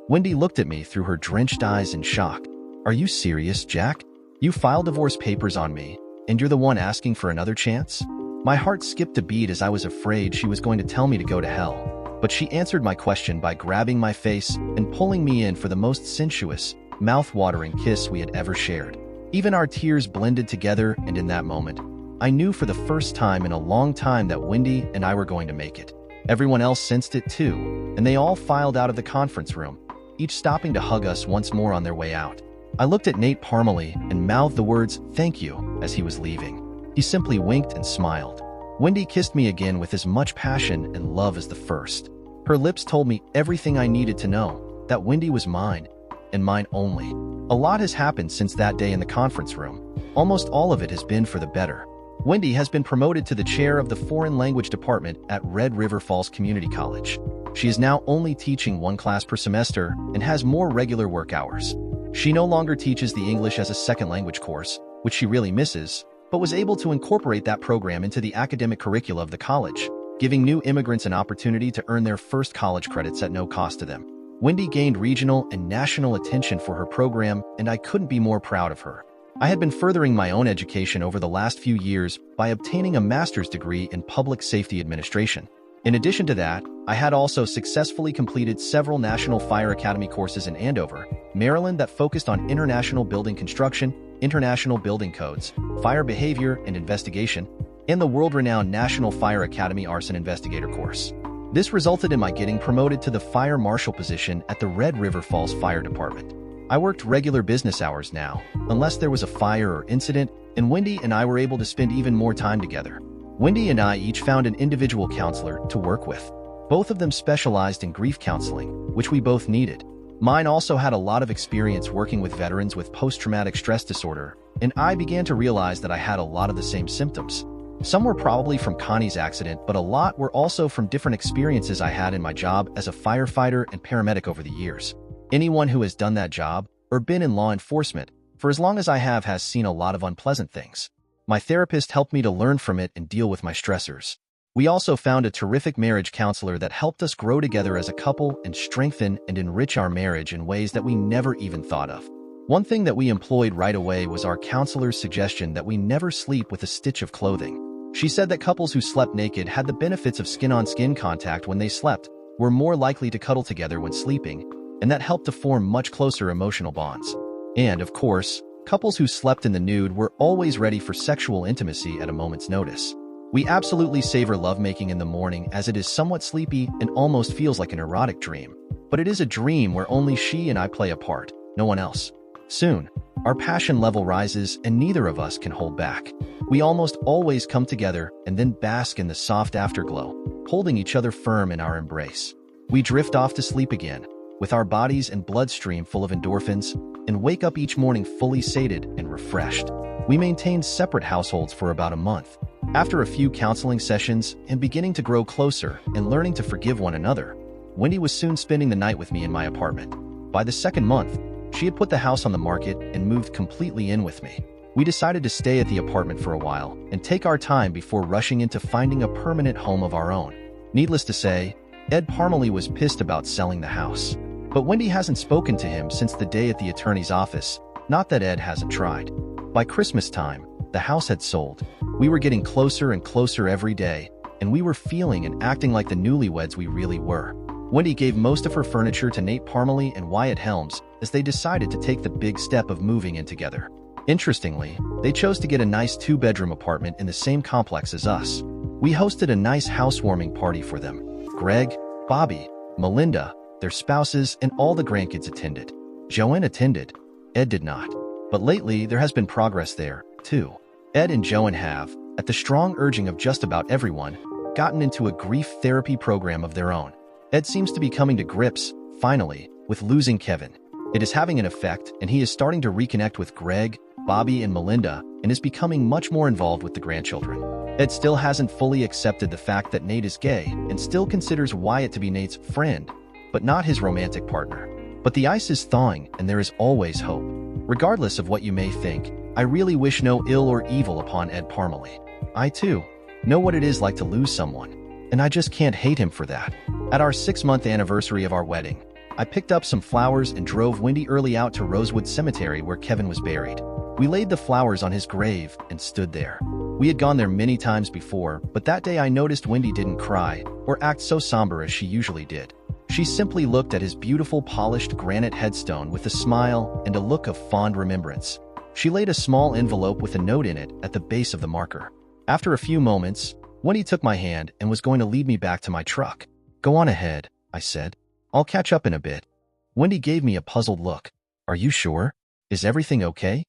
Speaker 1: Wendy looked at me through her drenched eyes in shock. Are you serious, Jack? You filed divorce papers on me, and you're the one asking for another chance? My heart skipped a beat as I was afraid she was going to tell me to go to hell. But she answered my question by grabbing my face and pulling me in for the most sensuous, mouth-watering kiss we had ever shared. Even our tears blended together, and in that moment, I knew for the first time in a long time that Wendy and I were going to make it. Everyone else sensed it too, and they all filed out of the conference room, each stopping to hug us once more on their way out. I looked at Nate Parmalee and mouthed the words, "Thank you," as he was leaving. He simply winked and smiled. Wendy kissed me again with as much passion and love as the first. Her lips told me everything I needed to know, that Wendy was mine, and mine only. A lot has happened since that day in the conference room. Almost all of it has been for the better. Wendy has been promoted to the chair of the foreign language department at Red River Falls Community College. She is now only teaching one class per semester and has more regular work hours. She no longer teaches the English as a second language course, which she really misses, but was able to incorporate that program into the academic curricula of the college, giving new immigrants an opportunity to earn their first college credits at no cost to them. Wendy gained regional and national attention for her program, and I couldn't be more proud of her. I had been furthering my own education over the last few years by obtaining a master's degree in public safety administration. In addition to that, I had also successfully completed several National Fire Academy courses in Andover, Maryland that focused on international building construction, international building codes, fire behavior and investigation, and the world-renowned National Fire Academy Arson Investigator course. This resulted in my getting promoted to the fire marshal position at the Red River Falls Fire Department. I worked regular business hours now, unless there was a fire or incident, and Wendy and I were able to spend even more time together. Wendy and I each found an individual counselor to work with. Both of them specialized in grief counseling, which we both needed. Mine also had a lot of experience working with veterans with post-traumatic stress disorder, and I began to realize that I had a lot of the same symptoms. Some were probably from Connie's accident, but a lot were also from different experiences I had in my job as a firefighter and paramedic over the years. Anyone who has done that job or been in law enforcement for as long as I have has seen a lot of unpleasant things. My therapist helped me to learn from it and deal with my stressors. We also found a terrific marriage counselor that helped us grow together as a couple and strengthen and enrich our marriage in ways that we never even thought of. One thing that we employed right away was our counselor's suggestion that we never sleep with a stitch of clothing. She said that couples who slept naked had the benefits of skin-on-skin contact when they slept, were more likely to cuddle together when sleeping, and that helped to form much closer emotional bonds. And, of course, couples who slept in the nude were always ready for sexual intimacy at a moment's notice. We absolutely savor lovemaking in the morning as it is somewhat sleepy and almost feels like an erotic dream. But it is a dream where only she and I play a part, no one else. Soon, our passion level rises and neither of us can hold back. We almost always come together and then bask in the soft afterglow, holding each other firm in our embrace. We drift off to sleep again, with our bodies and bloodstream full of endorphins, and wake up each morning fully sated and refreshed. We maintained separate households for about a month. After a few counseling sessions and beginning to grow closer and learning to forgive one another, Wendy was soon spending the night with me in my apartment. By the second month, she had put the house on the market and moved completely in with me. We decided to stay at the apartment for a while and take our time before rushing into finding a permanent home of our own. Needless to say, Ed Parmalee was pissed about selling the house. But Wendy hasn't spoken to him since the day at the attorney's office, not that Ed hasn't tried. By Christmas time, the house had sold. We were getting closer and closer every day, and we were feeling and acting like the newlyweds we really were. Wendy gave most of her furniture to Nate Parmalee and Wyatt Helms as they decided to take the big step of moving in together. Interestingly, they chose to get a nice 2-bedroom apartment in the same complex as us. We hosted a nice housewarming party for them. Greg, Bobby, Melinda, their spouses, and all the grandkids attended. Joanne attended. Ed did not. But lately, there has been progress there, too. Ed and Joanne have, at the strong urging of just about everyone, gotten into a grief therapy program of their own. Ed seems to be coming to grips, finally, with losing Kevin. It is having an effect, and he is starting to reconnect with Greg, Bobby, and Melinda, and is becoming much more involved with the grandchildren. Ed still hasn't fully accepted the fact that Nate is gay and still considers Wyatt to be Nate's friend, but not his romantic partner. But the ice is thawing, and there is always hope. Regardless of what you may think, I really wish no ill or evil upon Ed Parmalee. I, too, know what it is like to lose someone, and I just can't hate him for that. At our 6-month anniversary of our wedding, I picked up some flowers and drove Wendy early out to Rosewood Cemetery where Kevin was buried. We laid the flowers on his grave and stood there. We had gone there many times before, but that day I noticed Wendy didn't cry or act so somber as she usually did. She simply looked at his beautiful polished granite headstone with a smile and a look of fond remembrance. She laid a small envelope with a note in it at the base of the marker. After a few moments, Wendy took my hand and was going to lead me back to my truck. "Go on ahead," I said. "I'll catch up in a bit." Wendy gave me a puzzled look. "Are you sure? Is everything okay?"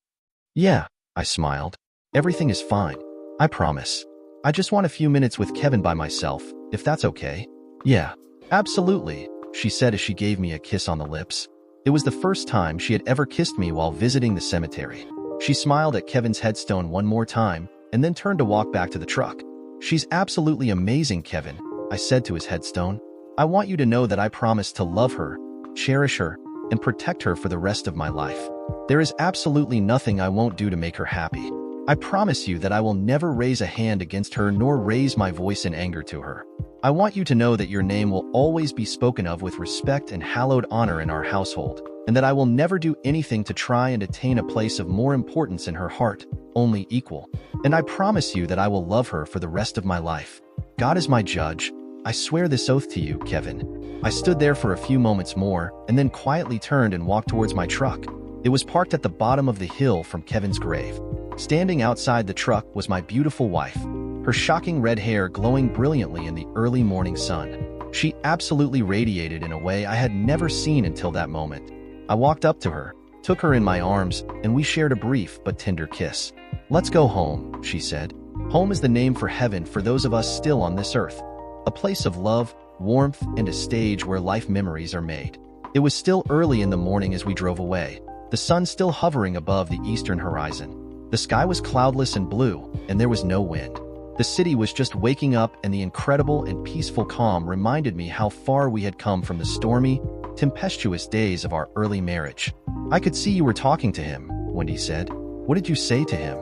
Speaker 1: "Yeah," I smiled. "Everything is fine. I promise. I just want a few minutes with Kevin by myself, if that's okay." "Yeah, absolutely," she said as she gave me a kiss on the lips. It was the first time she had ever kissed me while visiting the cemetery. She smiled at Kevin's headstone one more time and then turned to walk back to the truck. "She's absolutely amazing, Kevin," I said to his headstone. "I want you to know that I promise to love her, cherish her, and protect her for the rest of my life. There is absolutely nothing I won't do to make her happy. I promise you that I will never raise a hand against her nor raise my voice in anger to her. I want you to know that your name will always be spoken of with respect and hallowed honor in our household, and that I will never do anything to try and attain a place of more importance in her heart, only equal. And I promise you that I will love her for the rest of my life. God is my judge. I swear this oath to you, Kevin." I stood there for a few moments more and then quietly turned and walked towards my truck. It was parked at the bottom of the hill from Kevin's grave. Standing outside the truck was my beautiful wife, her shocking red hair glowing brilliantly in the early morning sun. She absolutely radiated in a way I had never seen until that moment. I walked up to her, took her in my arms, and we shared a brief but tender kiss. "Let's go home," she said. "Home is the name for heaven for those of us still on this earth. A place of love, warmth, and a stage where life memories are made." It was still early in the morning as we drove away, the sun still hovering above the eastern horizon. The sky was cloudless and blue, and there was no wind. The city was just waking up, and the incredible and peaceful calm reminded me how far we had come from the stormy, tempestuous days of our early marriage. "I could see you were talking to him," Wendy said. "What did you say to him?"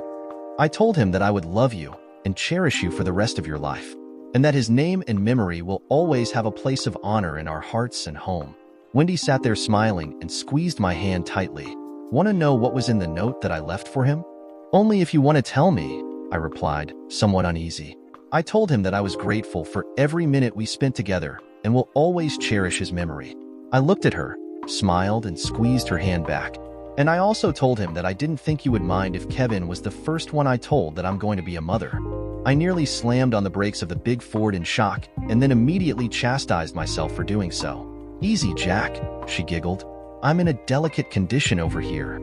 Speaker 1: "I told him that I would love you and cherish you for the rest of your life, and that his name and memory will always have a place of honor in our hearts and home." Wendy sat there smiling and squeezed my hand tightly. "Want to know what was in the note that I left for him?" "Only if you want to tell me," I replied, somewhat uneasy. I told him that I was grateful for every minute we spent together and will always cherish his memory. I looked at her, smiled, and squeezed her hand back. And I also told him that I didn't think you would mind if Kevin was the first one I told that I'm going to be a mother. I nearly slammed on the brakes of the big Ford in shock and then immediately chastised myself for doing so. "Easy, Jack," she giggled. "I'm in a delicate condition over here."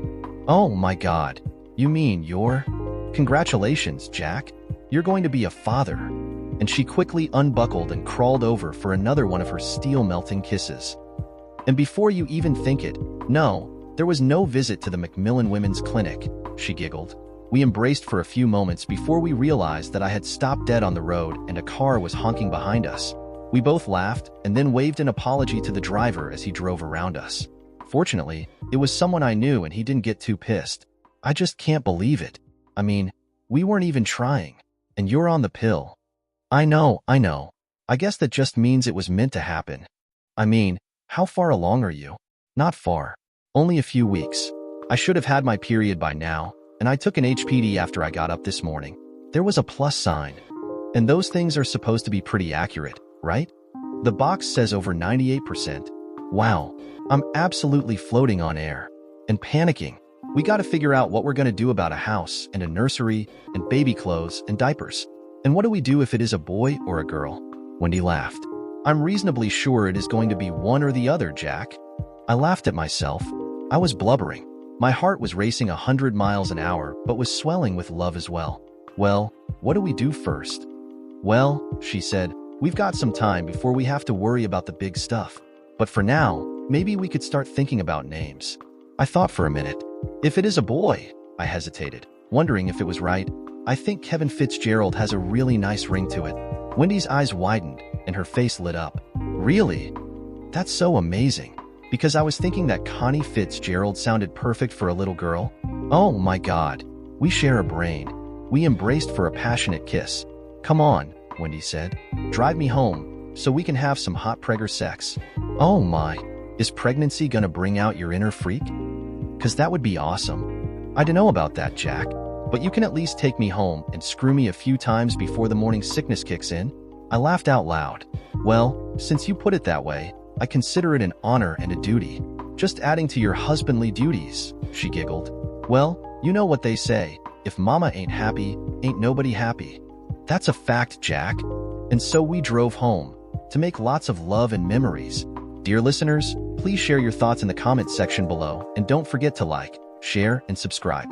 Speaker 1: "Oh my God, you mean you're... Congratulations, Jack. You're going to be a father." And she quickly unbuckled and crawled over for another one of her steel-melting kisses. "And before you even think it, no, there was no visit to the Macmillan Women's Clinic," she giggled. We embraced for a few moments before we realized that I had stopped dead on the road and a car was honking behind us. We both laughed and then waved an apology to the driver as he drove around us. Fortunately, it was someone I knew and he didn't get too pissed. I just can't believe it. I mean, we weren't even trying. And you're on the pill. I know. I guess that just means it was meant to happen. I mean, how far along are you? Not far. Only a few weeks. I should have had my period by now, and I took an HPD after I got up this morning. There was a plus sign. And those things are supposed to be pretty accurate, right? The box says over 98%. Wow, I'm absolutely floating on air. And panicking. We gotta figure out what we're gonna do about a house and a nursery and baby clothes and diapers. And what do we do if it is a boy or a girl? Wendy laughed. I'm reasonably sure it is going to be one or the other, Jack. I laughed at myself. I was blubbering. My heart was racing 100 miles an hour, but was swelling with love as well. "Well, what do we do first?" "Well," she said, "we've got some time before we have to worry about the big stuff. But for now, maybe we could start thinking about names." I thought for a minute. "If it is a boy," I hesitated, wondering if it was right. "I think Kevin Fitzgerald has a really nice ring to it." Wendy's eyes widened, and her face lit up. "Really? That's so amazing. Because I was thinking that Connie Fitzgerald sounded perfect for a little girl." "Oh my God. We share a brain." We embraced for a passionate kiss. "Come on," Wendy said. "Drive me home, so we can have some hot pregger sex." "Oh my. Is pregnancy gonna bring out your inner freak?" "'Cause that would be awesome." "I don't know about that, Jack. But you can at least take me home and screw me a few times before the morning sickness kicks in." I laughed out loud. "Well, since you put it that way, I consider it an honor and a duty. Just adding to your husbandly duties," she giggled. "Well, you know what they say, if mama ain't happy, ain't nobody happy." That's a fact, Jack. And so we drove home, to make lots of love and memories. Dear listeners, please share your thoughts in the comments section below, and don't forget to like, share, and subscribe.